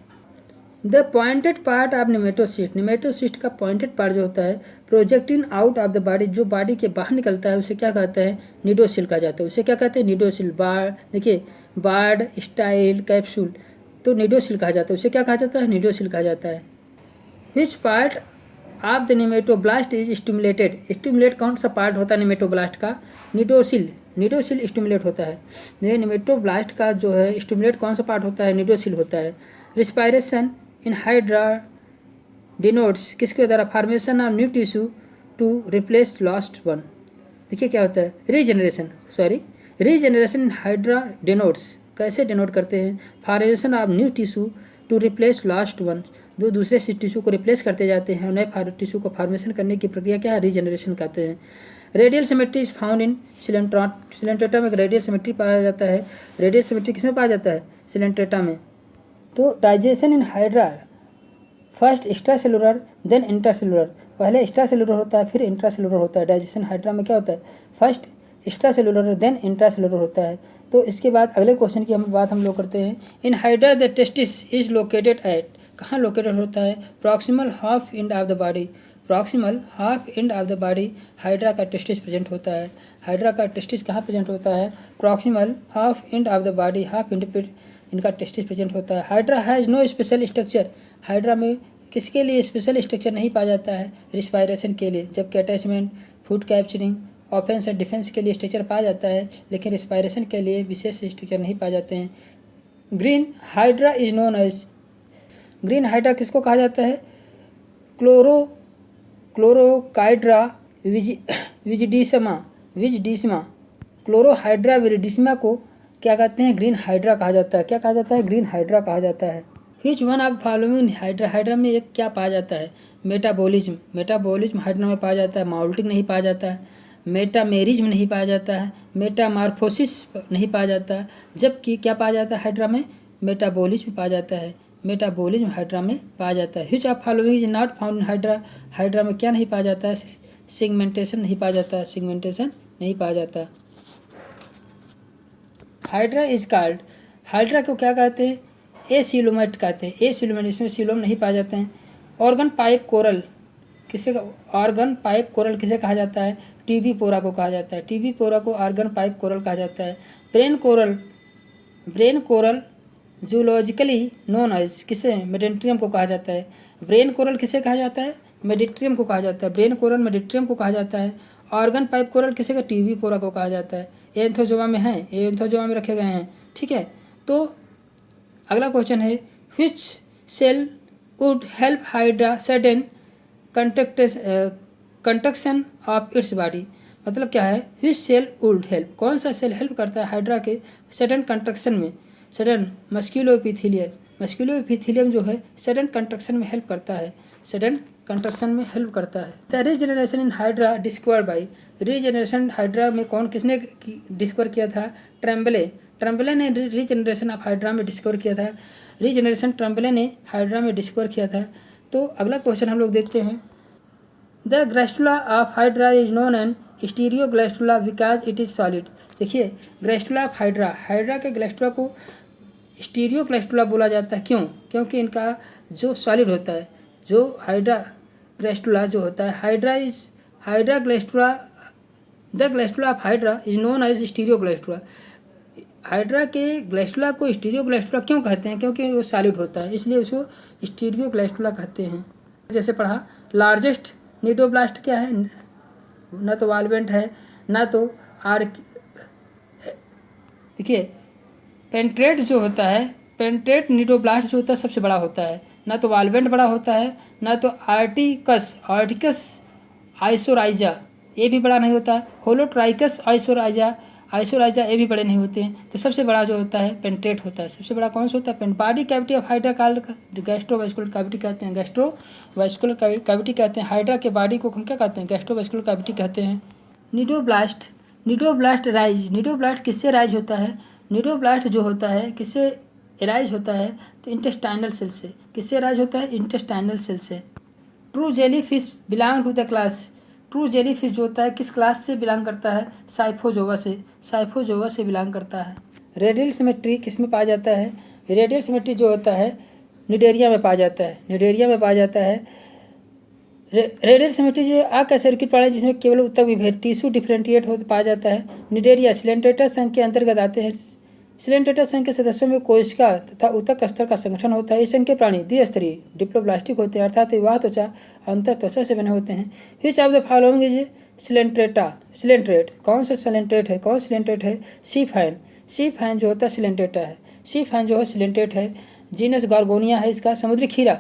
The pointed part of nematocyst का पॉइंटेड पार्ट जो होता है projecting out of the body, जो बॉडी के बाहर निकलता है उसे क्या कहते हैं, निडोसिल कहा जाता है। उसे क्या कहते हैं, निडोसिल। बार देखिए, बार्ड, स्टाइल, कैप्सूल, तो निडोसिल कहा जाता है। उसे क्या कहा जाता है, निडोसिल कहा जाता है। Which part of the nematoblast is stimulated, stimulate कौन सा पार्ट होता है निमेटोब्लास्ट का, निडोसिल। निडोसिल स्टिमुलेट होता है। ये निमेटोब्लास्ट का जो है स्टिमुलेट कौन सा पार्ट होता है, निडोसिल होता है। रिस्पायरेशन इन हाइड्रा डिनोट्स किसके द्वारा, formation of new tissue to replace lost one. देखिए क्या होता है, रीजनरेशन इन हाइड्रा डिनोट्स कैसे डिनोट करते हैं, formation of new tissue to replace lost one, जो दूसरे टिश्यू को रिप्लेस करते जाते हैं, नए टिश्यू को फॉर्मेशन करने की प्रक्रिया क्या है, रीजनरेशन कहते हैं। Radial symmetry is found in Coelenterata में रेडियल सिमेट्री पाया जाता है। रेडियल सिमेट्री किसमें पाया जाता है, सिलेंट्रेटा में। तो digestion in hydra first extracellular then intracellular, पहले एक्स्ट्रासेलुलर होता है फिर इंट्रासेलुलर होता है। डाइजेशन हाइड्रा में क्या होता है, फर्स्ट एक्स्ट्रासेलुलर देन इंट्रासेलुलर होता है। तो इसके बाद अगले क्वेश्चन की बात हम लोग करते हैं। In hydra the testis is located at, कहाँ लोकेटेड होता है, proximal half end of the body, proximal half end of the body hydra का टेस्टिस प्रेजेंट होता है। हाइड्रा का टेस्टिस कहाँ प्रेजेंट होता है, proximal half end of the body, half end पे इनका टेस्टिस प्रेजेंट होता है। Hydra has no special structure, hydra में किसके लिए स्पेशल स्ट्रक्चर नहीं पाया जाता है, रिस्पायरेशन के लिए, जबकि अटैचमेंट, फूड कैप्चरिंग, ऑफेंस और डिफेंस के लिए स्ट्रक्चर पाया जाता है, लेकिन रिस्पायरेशन के लिए विशेष स्ट्रक्चर नहीं पाए जाते हैं। Green hydra is known as, green hydra किसको कहा जाता है, क्लोरोकाइड्रा विजिडिसमा, क्लोरोहाइड्रा विजिडिसमा को क्या कहते हैं, ग्रीन हाइड्रा कहा जाता है। क्या कहा जाता है, ग्रीन हाइड्रा कहा जाता है। Which one of following hydra, hydra में एक क्या पाया जाता है, मेटाबॉलिज्म, मेटाबॉलिज्म हाइड्रा में पाया जाता है। माउल्टिंग नहीं पाया जाता है, मेटामेरिज्म नहीं पाया जाता है, मेटामार्फोसिस नहीं पाया जाता है, जबकि क्या पाया जाता है हाइड्रा में, मेटाबॉलिज्म पाया जाता है। मेटाबॉलिज्म हाइड्रा में पाया जाता है। Which of following is not found in hydra, hydra में क्या नहीं पाया जाता है, सेगमेंटेशन नहीं पाया जाता है, सेगमेंटेशन नहीं पाया जाता। हाइड्रा इज कॉल्ड, हाइड्रा को क्या कहते हैं, एसिलोमेट कहते हैं, एसिलोमेट, इसमें सिलोम नहीं पाए जाते हैं। ऑर्गन पाइप कोरल किसे, ऑर्गन पाइप कोरल किसे कहा जाता है, टीबी पोरा को कहा जाता है। टीबी पोरा को ऑर्गन पाइप कोरल कहा जाता है। ब्रेन कोरल जूलॉजिकली नोन एज किसे, मेडिटेरियम को कहा जाता है। ब्रेन कोरल किसे कहा जाता है, मेडिटेरियम को कहा जाता है। ब्रेन कोरल मेडिटेरियम को कहा जाता है। ऑर्गन पाइप कोरल किसे का, टीबी पोरा को कहा जाता है। ये एंथोजोआ में है, ये एंथोजोआ में रखे गए हैं, ठीक है। तो अगला क्वेश्चन है, which cell would help hydra sudden contraction of its body, मतलब क्या है, विच सेल वुड हेल्प, कौन सा सेल हेल्प करता है हाइड्रा के सडन कंट्रक्शन में, सडन मस्कुलोएपिथेलियम जो है सडन कंट्रक्शन में हेल्प करता है, सडन कंट्रक्शन में हेल्प करता है। The regeneration in hydra discover by, regeneration hydra में कौन किसने डिस्कवर किया था, ट्रम्बले ने रीजनरेशन ऑफ हाइड्रा में डिस्कवर किया था। रीजनरेशन ट्रम्बले ने हाइड्रा में डिस्कवर किया था। तो अगला क्वेश्चन हम लोग देखते हैं। The blastula of hydra is known an stereo blastula because it is solid. देखिए, ग्लैस्टुला ऑफ हाइड्रा, हाइड्रा के ग्लैस्टुला को स्टीरियो ग्लैस्टुला बोला जाता है। क्यों, क्योंकि इनका जो सॉलिड होता है, जो हाइड्रा ग्लैस्टुला जो होता है, hydra blastula, the blastula of hydra is known as stereo blastula. Hydra के ग्लैस्टुला को स्टीरियो ग्लैस्टुला क्यों कहते हैं, क्योंकि वो सॉलिड होता है, इसलिए उसको स्टीरियो ग्लैस्टुला कहते हैं। जैसे पढ़ा, लार्जेस्ट निडोब्लास्ट क्या है, ना तो वाल्वेंट है ना तो देखिए पेंट्रेट जो होता है, पेंट्रेट निडोब्लास्ट जो होता है सबसे बड़ा होता है, ना तो वाल्वेंट बड़ा होता है, ना तो आर्टिकस आइसोराइजा ये भी बड़ा नहीं होता है, होलोट्राइकस आइसोराइजा ये भी बड़े नहीं होते हैं। तो सबसे बड़ा जो होता है पेंट्रेट होता है, सबसे बड़ा कौन सा होता है, body cavity of hydra called gastrovascular cavity कहते हैं, गैस्ट्रोवेस्कुलर कैविटी कहते हैं। हाइड्रा के बॉडी को हम क्या कहते हैं, गैस्ट्रोवेस्कुलर कैविटी कहते हैं। निडोब्लास्ट राइज, निडोब्लास्ट किससे राइज होता है, निडोब्लास्ट जो होता है किससे राइज होता है, तो इंटेस्टाइनल सेल से। किससे राइज होता है, इंटेस्टाइनल सेल से। True jellyfish belong to the class, true jellyfish जो होता है किस क्लास से बिलोंग करता है, साइफोजोआ से बिलोंग करता है। रेडियल सिमेट्री किस में पाया जाता है, रेडियल सिमेट्री जो होता है निडेरिया में पाया जाता है, निडेरिया में पाया जाता है। रेडियल सिमेट्री अकशेरुकी प्राणी जिसमें केवल उत्तक विभेद टिश्यू डिफरेंटिएट हो पाया जाता है। निडेरिया सिलेंट्रेटा संघ के अंतर्गत आते हैं। सिलेंट्रेटा संघ के सदस्यों में कोशिका तथा उत्तक स्तर का संगठन होता है। इस संघ के प्राणी द्विस्तरीय डिप्लोब्लास्टिक होते हैं, अर्थात विवाह त्वचा अंतर त्वचा से बने होते हैं। विच of the following is Coelenterata, coelenterate कौन सा सिलेंट्रेट है, कौन सिलेंट्रेट है? सी फाइन, सी फाइन जो होता है सिलेंट्रेटा है, सी फाइन जो है सिलेंट्रेट है। जीनस गार्गोनिया है इसका। समुद्री खीरा,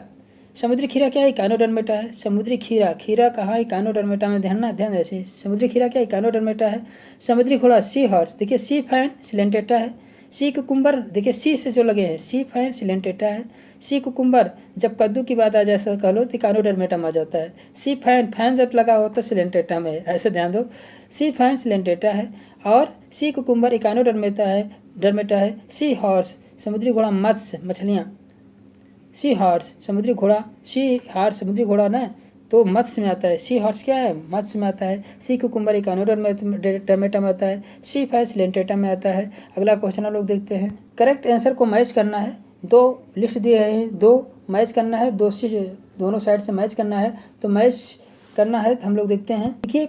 समुद्री खीरा क्या है? इकानोडर्मेटा है। समुद्री खीरा, खीरा कहाँ? इकानोडर्मेटा में, ध्यान रहे। समुद्री खीरा क्या? इकानोडर्मेटा है। समुद्री घोड़ा सी हॉर्स, देखिए सी फाइन सिलेंट्रेटा है। सी कुकुम्बर, देखिए सी से जो लगे हैं, सी फाइन सिलेंट्रेटा है। सी कुकुम्बर, जब कद्दू की बात आ जाए सर कह लो तो इकानोडर्मेटा में आ जाता है। सी फाइन, फाइन जब लगा हो तो सिलेंट्रेटा में है, ऐसे ध्यान दो। सी फाइन सिलेंट्रेटा है और सी कुकुम्बर इकानोडर्मेटा है, डर्मेटा है। सी हॉर्स, समुद्री घोड़ा मत्स्य, मछलियाँ। सी हॉर्स समुद्री घोड़ा, सी हॉर्स समुद्री घोड़ा ना तो मत्स्य में आता है। सी हॉर्स क्या है? मत्स्य में आता है। सी कुकुम्बर इकानोडर्मेटा में आता है। सी फाइन सिलेंट्रेटा में आता है। अगला क्वेश्चन हम लोग देखते हैं। करेक्ट आंसर को मैच करना है। दो लिस्ट दिए हैं, दो मैच करना है, दोनों साइड से मैच करना है। तो मैच करना है तो हम लोग देखते हैं। देखिए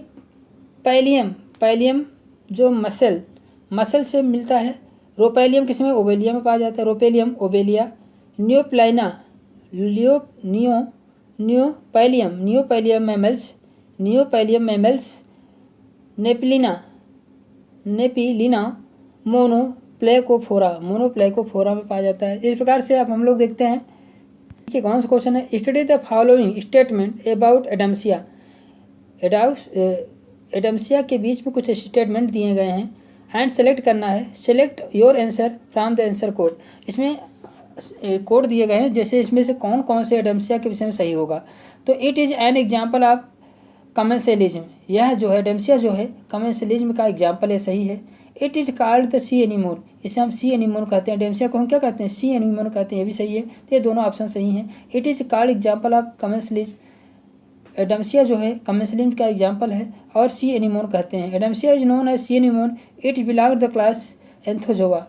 पैलियम, पैलियम जो मसल से मिलता है। रोपेलियम किसमें? ओवेलिया में पाया जाता है। रोपेलियम, ओवेलिया। न्योप्लाइना, न्योपैलियम मैमल्स, न्योपैलियम मैमल्स। नेपिलिना, मोनोप्लेकोफोरा, मोनोप्लेकोफोरा में पाया जाता है। इस प्रकार से अब हम लोग देखते हैं कि कौन सा क्वेश्चन है। Study the following statement about Adamsia, Adamsia के बीच में कुछ स्टेटमेंट दिए गए हैं एंड सेलेक्ट करना है। Select your answer from the answer code, इसमें कोड दिए गए हैं, जैसे इसमें से कौन कौन से एडम्सिया के विषय में सही होगा। तो it is an example of commensalism, यह जो है एडम्सिया जो है कमेंसलिज्म का एग्जाम्पल है, सही है। It is called the C anemone, इसे हम सी एनीमोन कहते हैं। एडम्सिया को हम क्या कहते हैं? सी एनीमोन कहते हैं, ये भी सही है। तो ये दोनों ऑप्शन सही हैं। It is called example of commensalism, Adamsia जो है कमेंसलिज्म का एग्जाम्पल है और सी एनीमोन कहते हैं। Adamsia is known as sea anemone, it belong the class Anthozoa,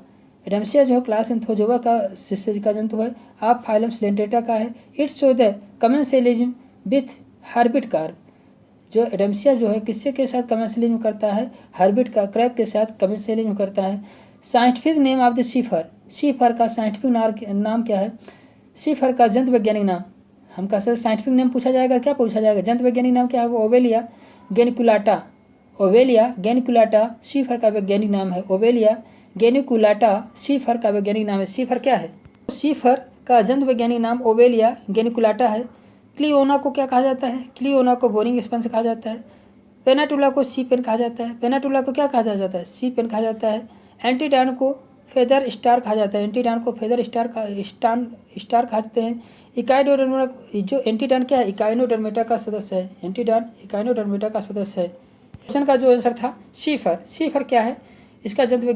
Adamsia जो है क्लास एंथोजोआ का शिष्य का जंतु है। आप फाइलम सिलेंट्रेटा का है। Its show the commensalism with hermit crab, जो एडम्सिया जो है किससे के साथ कमेंसलिज्म करता है? हर्बिट का क्रैब के साथ कमेंसलिज्म करता है। साइंटिफिक नेम ऑफ द सीफर, सीफर का साइंटिफिक नाम क्या है? सीफर का जंतु वैज्ञानिक नाम, हम कह सकते साइंटिफिक नेम पूछा जाएगा, क्या पूछा जाएगा? जंतु वैज्ञानिक नाम क्या होगा? ओवेलिया गेनिकुलाटा, ओवेलिया गेनिकुलाटा सीफर का वैज्ञानिक नाम है। ओवेलिया गेनिकुलाटा सीफर का वैज्ञानिक नाम है। सीफर क्या है? सीफर का जंतु वैज्ञानिक नाम ओवेलिया गेनिकुलाटा है। क्लियोना को क्या कहा जाता है? क्लियोना को बोरिंग स्पंज कहा जाता है। पेनाटुला को सी पेन कहा जाता है। पेनाटुला को क्या कहा जाता है? सी पेन कहा जाता है। एंटीडान को फेदर स्टार कहा जाता है। एंटीडान को फेदर स्टार कहा जाते हैं। इकाइनोडर्मेटा, जो एंटीडान क्या है? इकाइनोडर्मेटा का सदस्य है। एंटीडान इकाइनोडर्मेटा का सदस्य है। क्वेश्चन का जो आंसर था सीफर, सीफर क्या है? इसका जंतु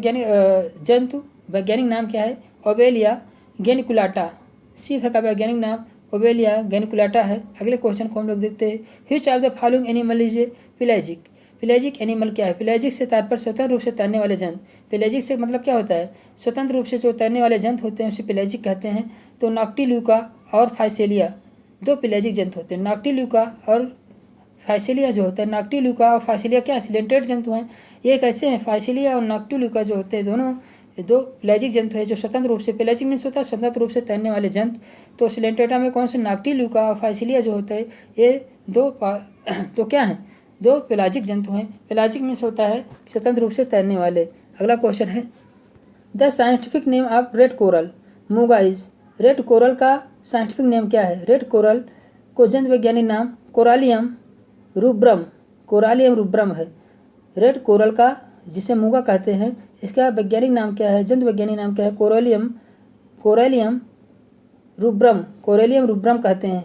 वैज्ञानिक नाम क्या है? ओवेलिया गेनिकुलाटा, सीफर का वैज्ञानिक नाम ओवेलिया गेनिकुलाटा है। अगले क्वेश्चन को हम लोग देखते हैं। Which of the following animal is pelagic, pelagic animal क्या है? पेलाजिक से तात्पर्य स्वतंत्र रूप से तैरने वाले जंतु। पेलाजिक से मतलब क्या होता है? स्वतंत्र रूप से जो तैरने वाले जंतु होते हैं उसे पेलाजिक कहते हैं। तो नॉक्टिल्यूका और फाइसेलिया दो पेलाजिक जंतु होते हैं। नॉक्टिल्यूका और फाइसेलिया जो होता है, नॉक्टिल्यूका और फाइसेलिया क्या सिलेंट्रेट जंतु हैं। ये कैसे हैं? फाइसेलिया और नॉक्टिल्यूका जो होते हैं दोनों दो पेलाजिक जंतु है जो स्वतंत्र रूप से, पेलाजिक मीन्स होता है स्वतंत्र रूप से तैरने वाले जंतु। तो सिलेंट्रेटा में कौन से? नॉक्टिल्यूका और फाइसेलिया जो होते हैं ये दो तो क्या हैं? दो पेलाजिक जंतु हैं। पेलाजिक मीन्स होता है स्वतंत्र रूप से तैरने वाले। अगला क्वेश्चन है the scientific name of red coral मूंगा इज, रेड कोरल का साइंटिफिक नेम क्या है? रेड कोरल को जंतु वैज्ञानिक नाम कोरालियम रूब्रम, कोरालियम रूब्रम है। रेड कोरल का जिसे मूंगा कहते हैं इसका वैज्ञानिक नाम क्या है? जंतु वैज्ञानिक नाम क्या है? कोरेलियम रूब्रम कहते हैं।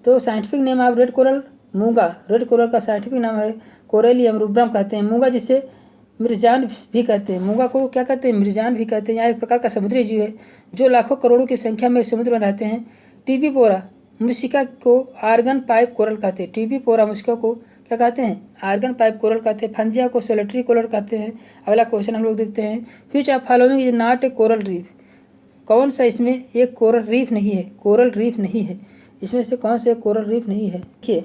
तो scientific name of red coral मूंगा, रेड कोरल का साइंटिफिक नाम है कोरेलियम रूब्रम कहते हैं। मूंगा जिसे मिर्जान भी कहते हैं, मूंगा को क्या कहते हैं? मिर्जान भी कहते हैं। यहाँ एक प्रकार का समुद्री जीव है जो लाखों करोड़ों की संख्या में समुद्र में रहते हैं। टीबीपोरा मुस्सिका को आर्गन पाइप कोरल कहते हैं। टीबीपोरा मुस्सिका को क्या कहते हैं? आर्गन पाइप कोरल कहते हैं। फंजिया को सोलिटरी कोरल कहते हैं। अगला क्वेश्चन हम लोग देखते हैं। Which of following is not A coral reef, कौन सा इसमें एक कोरल रीफ नहीं है, कोरल रीफ नहीं है, इसमें से कौन सा एक कोरल रीफ नहीं है? देखिए,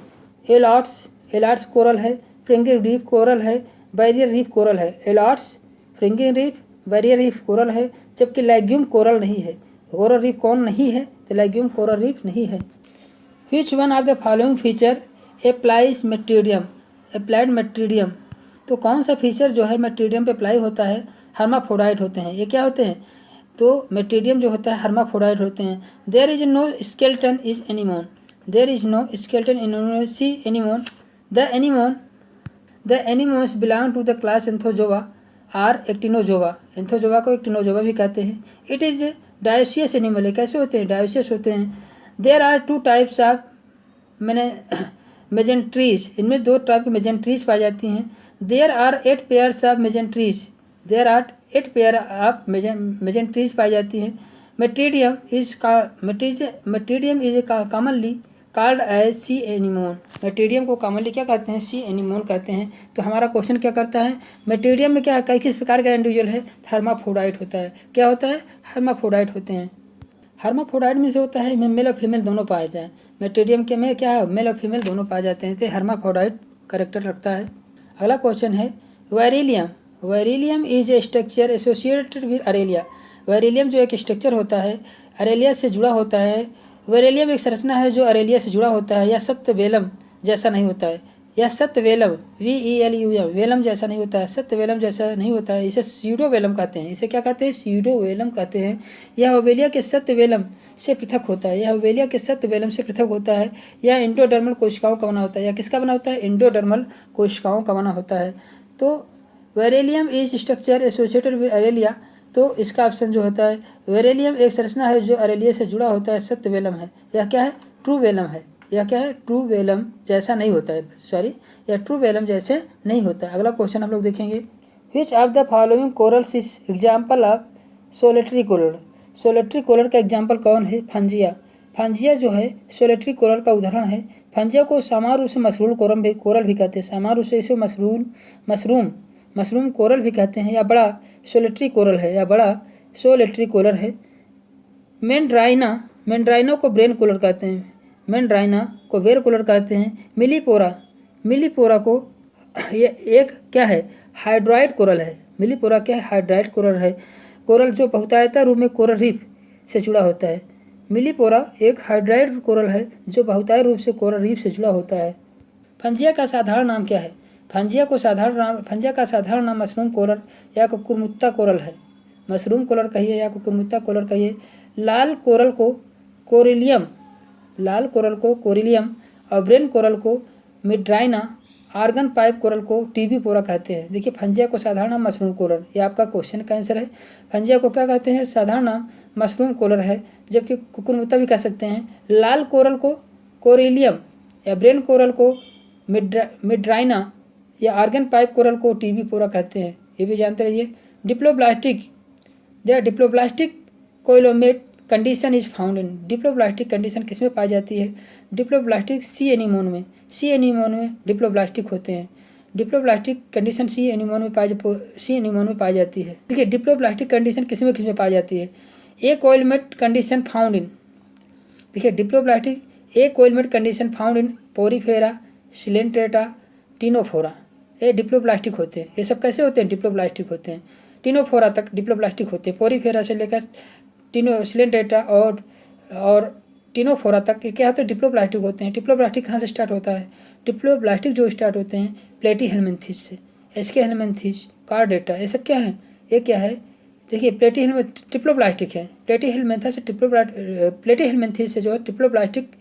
एलार्ट्स कोरल है, फ्रिंगिंग रीफ कोरल है, बैरियर रीफ कोरल है। एलार्ट्स, fringing reef, barrier reef coral है, जबकि लैग्यूम कोरल नहीं है। कोरल रीफ कौन नहीं है? तो लैग्यूम कोरल रीफ नहीं है। Which one of the following feature applies metridium, applied metridium, तो कौन सा फीचर जो है मेट्रीडियम पे अप्लाई होता है? हर्माफ्रोडाइट होते हैं। ये क्या होते हैं? तो मेट्रीडियम जो होता है हर्माफ्रोडाइट होते हैं। There is no skeleton is anemone, there is no skeleton in sea anemone, the anemones belong to the class anthozoa or actinozoa, anthozoa को एक्टिनोजोवा भी कहते हैं। इट इज डायोसियस एनिमल है। कैसे होते हैं? डायोसियस होते हैं। देयर आर 2 टाइप्स ऑफ मैंने मेजेंट्रीज, इनमें 2 टाइप की मेजेंट्रीज पाई जाती हैं। There are 8 pairs of mesenteries, there are 8 pair of mesenteries पाई जाती हैं। Metridium is commonly called as sea anemone, metridium को कॉमनली क्या कहते हैं? सी एनीमोन कहते हैं। तो हमारा क्वेश्चन क्या करता है? मेट्रीडियम में क्या किस प्रकार का इंडिविजुअल है? हर्माफ्रोडाइट होता है। क्या होता है? हर्माफ्रोडाइट होते हैं। हर्माफ्रोडाइट में से होता है मेल और फीमेल दोनों पाए जाए। मेट्रीडियम के में क्या है? मेल और फीमेल दोनों पाए जाते हैं, तो हर्माफ्रोडाइट करेक्टर रखता है। अगला क्वेश्चन है velarium, velarium is a structure associated with aurelia, velarium जो एक स्ट्रक्चर होता है अरेलिया से जुड़ा होता है। वेरिलियम एक संरचना है जो अरेलिया से जुड़ा होता है। यह सत्यवेलम जैसा नहीं होता है, यह सत्यवेलम VELUM वेलम जैसा नहीं होता है, सत्यवेलम जैसा नहीं होता है। इसे स्यूडोवेलम कहते हैं। इसे क्या कहते हैं? स्यूडोवेलम कहते हैं। यह ओवेलिया के सत्यवेलम से पृथक होता है, यह ओवेलिया के सत्यवेलम से पृथक होता है। यह इंडोडर्मल कोशिकाओं का बना होता है। यह किसका बना होता है? इंडोडर्मल कोशिकाओं का बना होता है। तो velarium is structure associated with aurelia, तो इसका ऑप्शन जो होता है वेरिलियम एक संरचना है जो अरेलिया से जुड़ा होता है, सत्यवेलम है। यह क्या है? ट्रू वेलम है। यह क्या है? ट्रू वेलम जैसा नहीं होता है, सॉरी, यह ट्रू वेलम जैसे नहीं होता है। अगला क्वेश्चन हम लोग देखेंगे, विच of the following corals is example of solitary coral, solitary coral का एग्जाम्पल कौन है? फंजिया, फंजिया जो है सोलेटरी कोरल का उदाहरण है। फंजिया को सामान्य रूप से मशरूम कोरल भी कहते हैं, सामान्य रूप से इसे मशरूम कोरल भी कहते हैं। या बड़ा सोलेटरी कोरल है, या बड़ा सोलेटरी कोरल है। मेंड्राइना को ब्रेन कोरल कहते हैं, मेंड्राइना को बेर कोरल कहते हैं। मिलीपोरा को ये एक क्या है? हाइड्राइड कोरल है। मिलीपोरा क्या है? हाइड्राइड कोरल है। कोरल जो बहुतायता रूप में कोरल रीफ से जुड़ा होता है। मिलीपोरा एक हाइड्राइड कोरल है जो बहुतायत रूप से कोरल रीफ से जुड़ा होता है। फंजिया का साधारण नाम क्या है? फंजिया का साधारण नाम मशरूम कोरल या कुकुरमुत्ता कोरल है। मशरूम कोरल कहिए या कुकुरमुत्ता कोरल कहिए। लाल कोरल को कोरिलियम और ब्रेन कोरल को मिड्राइना, आर्गन पाइप कोरल को टीबीपोरा कहते हैं। देखिए, फंजिया को साधारण नाम मशरूम कोरल, ये आपका क्वेश्चन का आंसर है। फंजिया को क्या कहते हैं? साधारण नाम मशरूम कोरल है, जबकि कुकुरमुत्ता भी कह सकते हैं। लाल कोरल को कोरिलियम या ब्रेन कोरल को मिड्राइना या आर्गन पाइप कोरल को टीबीपोरा कहते हैं, ये भी जानते रहिए। Diploblastic coelomate condition is found in, diploblastic condition किस में पाई जाती है? डिप्लोब्लास्टिक सी एनीमोन में डिप्लोब्लास्टिक होते हैं। डिप्लोब्लास्टिक कंडीशन सी एनीमोन में पाई जाती है। देखिए, डिप्लोब्लास्टिक कंडीशन किस में पाई जाती है? ए कोइलमेट कंडीशन फाउंड इन, देखिए diploblastic a coelomate condition found in porifera, coelenterata, ctenophora, ये डिप्लोब्लास्टिक होते हैं। ये सब कैसे होते हैं? डिप्लोब्लास्टिक होते हैं। टिनोफोरा तक डिप्लोब्लास्टिक होते हैं। पोरीफेरा से लेकर सिलेंट्रेटा और टिनोफोरा तक ये क्या होते हैं? डिप्लोब्लास्टिक होते हैं। डिप्लोब्लास्टिक कहाँ से स्टार्ट होता है? डिप्लोब्लास्टिक जो स्टार्ट होते हैं प्लेटीहेल्मिन्थेस से, एस्केहेल्मिन्थेस, कार्डेटा, ये सब क्या है? ये क्या है? देखिए, डिप्लोब्लास्टिक है। प्लेटीहेल्मिन्थेस से जो है डिप्लोब्लास्टिक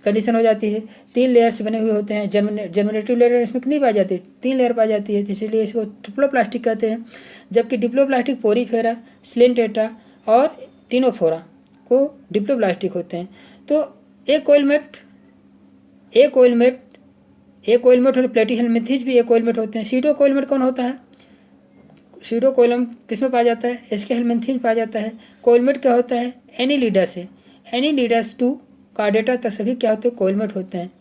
कंडीशन हो जाती है। 3 लेयर से बने हुए होते हैं। जर्मिनेटिव लेयर इसमें कितनी पाई जाती है? 3 लेयर पाई जाती है, इसीलिए इसको डिप्लोब्लास्टिक कहते हैं। जबकि डिप्लोब्लास्टिक पोरीफेरा, सिलेंट्रेटा और टिनोफोरा को डिप्लोब्लास्टिक होते हैं। तो एक कोइलमेट और प्लेटीहेल्मिन्थेस भी एक कोइलमेट होते हैं। सीडो कोइलमेट कौन होता है? सीडो कोइलम किस में पाया जाता है? एस्केहेल्मिन्थेस में पाया जाता है। कोइलमेट क्या होता है? एनीलिडा टू कार्डेटा तक सभी क्या होते हैं? कोइलमेट होते हैं।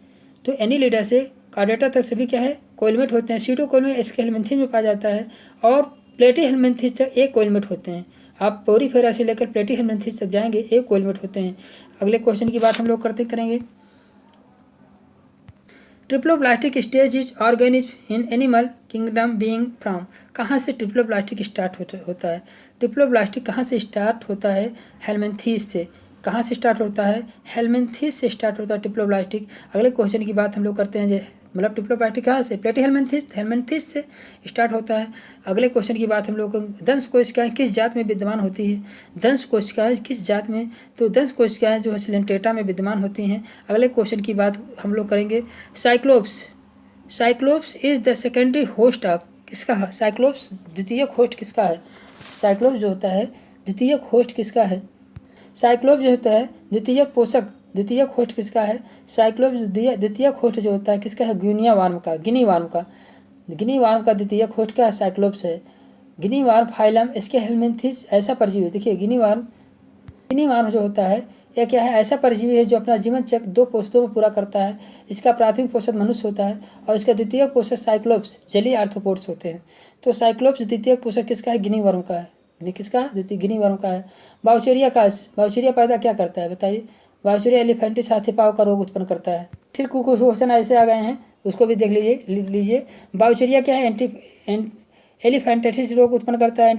तो एनीलिडा से कार्डेटा तक सभी क्या है? कोइलमेट होते हैं। सीडो कोइलमेट एस्केहेल्मिन्थेस में पाया जाता है और प्लेटीहेल्मिन्थेस तक एक कोइलमेट होते हैं। आप पोरीफेरा से लेकर प्लेटीहेल्मिन्थेस तक जाएंगे, एक कोएलिमेंट होते हैं। अगले क्वेश्चन की बात हम लोग करेंगे। Triploblastic stage is organism in animal kingdom being from. कहाँ से ट्रिप्लोब्लास्टिक स्टार्ट होता है? ट्रिप्लोब्लास्टिक कहाँ से स्टार्ट होता है? हेलमिन्थेस से। कहाँ से स्टार्ट होता है? हेलमिन्थेस से स्टार्ट होता है ट्रिप्लोब्लास्टिक। अगले क्वेश्चन की बात हम लोग करते हैं, मतलब ट्रिप्लोब्लास्टिक कहाँ से? हेलमिन्थेस से स्टार्ट होता है। अगले क्वेश्चन की बात हम लोग, दंश कोशिकाएं किस जात में विद्यमान होती है? दंश कोशिकाएं किस जात में? तो दंश कोशिकाएं जो है सिलेंटेटा में विद्यमान होती हैं। अगले क्वेश्चन की बात हम लोग करेंगे, cyclops is the secondary host of. किसका है? साइक्लोप्स द्वितीयक होस्ट किसका है? साइक्लोप्स जो होता है द्वितीयक होस्ट किसका है? साइक्लोप्स जो होता है द्वितीयक पोषक, द्वितीयक होस्ट किसका है? साइक्लोप्स द्वितीयक होस्ट जो होता है किसका है? गिनी वार्म का द्वितीयक होस्ट क्या है? साइक्लोप्स है। गिनी वार्म फाइलम इसके हेलमिन्थेस ऐसा परजीवी, देखिए गिनी वार्म जो होता है यह क्या है? ऐसा परजीवी है जो अपना जीवन चक्र 2 पोषकों में पूरा करता है। इसका प्राथमिक पोषक मनुष्य होता है और इसका द्वितीयक पोषक साइक्लोप्स जलीय आर्थ्रोपोड्स होते हैं। तो साइक्लोप्स द्वितीयक पोषक किसका है? गिनी वर्म का है। गिनी वर्म का है। बाउचेरिया पैदा क्या करता है बताइए? बाउचेरिया एलिफेंटिस हाथी पाँव का रोग उत्पन्न करता है। फिर कुछ क्वेश्चन ऐसे आ गए हैं, उसको भी देख लीजिए। बाउचेरिया क्या है? एलिफेंटिस रोग उत्पन्न करता है।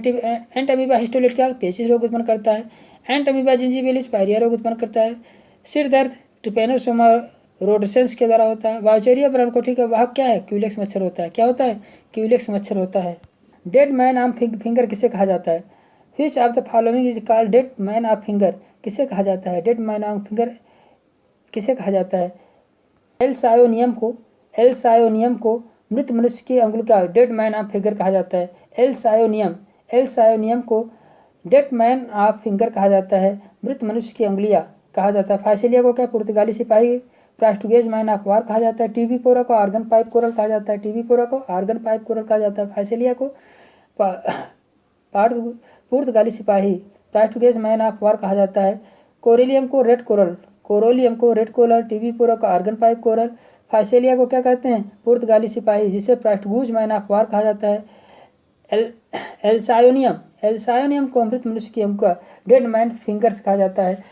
एंट अमीबा हिस्टोलिट क्या? पेचिस रोग उत्पन्न करता है। एंट अमीबा जिंजिबिलिस पायरिया रोग उत्पन्न करता है। सिर दर्द ट्रिपेनोसोमा रोडसेंस के द्वारा होता है। बाउचेरिया ब्रांकोटी का वाहक क्या है? क्यूलेक्स मच्छर होता है। क्या होता है? क्यूलेक्स मच्छर होता है। डेड मैन आर्म फिंगर किसे कहा जाता है? Which of the following is called dead man of finger? किसे कहा जाता है? डेड मैन आर्म फिंगर किसे कहा जाता है? एल्सायोनियम को मृत मनुष्य की अंगुली का डेड मैन ऑफ फिंगर कहा जाता है। एल्सायोनियम को डेड मैन ऑफ फिंगर कहा जाता है, मृत मनुष्य की अंगुलियां कहा जाता है। फाइसेलिया को क्या? पुर्तगाली सिपाही प्रास्टुगेज मैन ऑफ वार कहा जाता है। टीबी पोरा को आर्गन पाइप कोरल कहा जाता है। फाइसेलिया को पुर्तगाली सिपाही प्रास्टुगेज मैन ऑफ वार कहा जाता है। कोरोलियम को रेड कोरल, टीबी पोरा को आर्गन पाइप कोरल। फाइसेलिया को क्या कहते हैं? पुर्तगाली सिपाही, जिसे प्रास्टुगेज मैन ऑफ वार कहा जाता है। एल्सायोनियम को मृत मनुष्य की अंगुली का डेड मैन फिंगर्स कहा जाता है।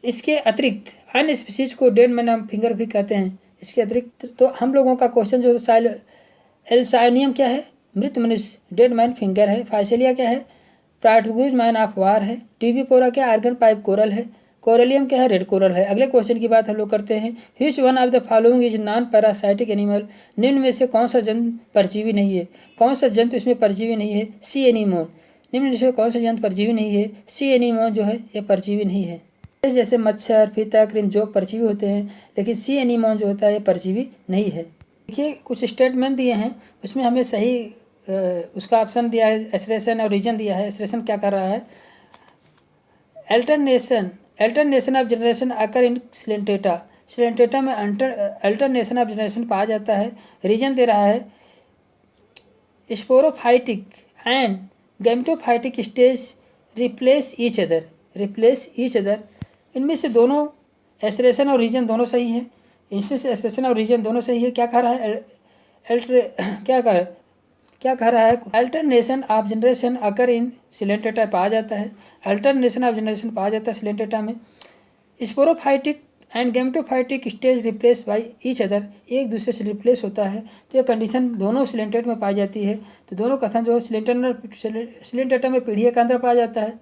इसके अतिरिक्त अन्य स्पीसीज को डेड मैन फिंगर भी कहते हैं। इसके अतिरिक्त तो हम लोगों का क्वेश्चन जो एल्सायोनियम क्या है? मृत मनुष्य, डेड मैन फिंगर है। फाइसेलिया क्या है? प्रास्टुगेज मैन ऑफ वार है। टीबी पोरा क्या? आर्गन पाइप कोरल है। कोरोलियम क्या है? रेड कोरल है। अगले क्वेश्चन की बात हम लोग करते हैं, which one of the following is non parasitic animal? निम्न में से कौन सा जंतु परजीवी नहीं है? कौन सा जंतु इसमें परजीवी नहीं है? सी एनीमोन। निम्न में से कौन सा जंतु परजीवी नहीं है? सी एनीमोन जो है यह परजीवी नहीं है। जैसे मच्छर, फीता, क्रिमजोक परजीवी होते हैं, लेकिन सी एनीमोन जो होता है यह परजीवी नहीं है। देखिए कुछ स्टेटमेंट दिए हैं, उसमें हमें सही उसका ऑप्शन दिया है, एसरेशन और रीजन दिया है। एसरेशन क्या कर रहा है? Alternation of generation occur in Coelenterata में अल्टरनेशन ऑफ जनरेशन पाया जाता है। रीजन दे रहा है sporophytic and gametophytic stage replace each other. इनमें से दोनों एसरेशन और रीजन दोनों सही है। इनमें से एसरेशन और रीजन दोनों सही है। क्या कह रहा है? क्या कह रहा है? Alternation of generation occur in Coelenterata पाया जाता है। अल्टरनेशन ऑफ जनरेशन पाया जाता है सिलेंटेटा में। Sporophytic and gametophytic stage replace by each other, एक दूसरे से रिप्लेस होता है। तो ये कंडीशन दोनों सिलेंटेट में पाई जाती है। तो दोनों कथन जो है सिलेंटेटा में पीढ़ी के अंदर पाया जाता है।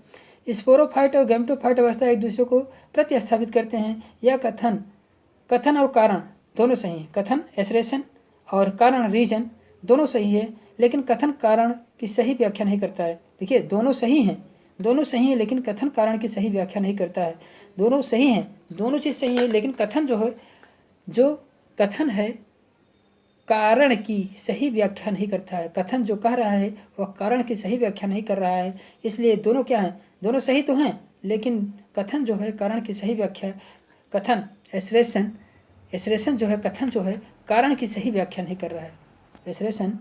स्पोरोफाइट और गैमेटोफाइट अवस्था एक दूसरे को प्रतिस्थापित करते हैं। यह कथन और कारण दोनों सही हैं। कथन एसरेशन और कारण रीजन दोनों सही है, लेकिन कथन कारण की सही व्याख्या नहीं करता है। देखिए दोनों सही हैं, लेकिन कथन कारण की सही व्याख्या नहीं करता है। दोनों सही हैं, दोनों चीज़ सही है, लेकिन कथन जो कथन है कारण की सही व्याख्या नहीं करता है। कथन जो कह रहा है वह कारण की सही व्याख्या नहीं कर रहा है। इसलिए दोनों क्या हैं? दोनों सही तो हैं, लेकिन कथन जो है कारण की सही व्याख्या, कथन एसरेशन जो है कथन जो है कारण की सही व्याख्या नहीं कर रहा है। एसरेशन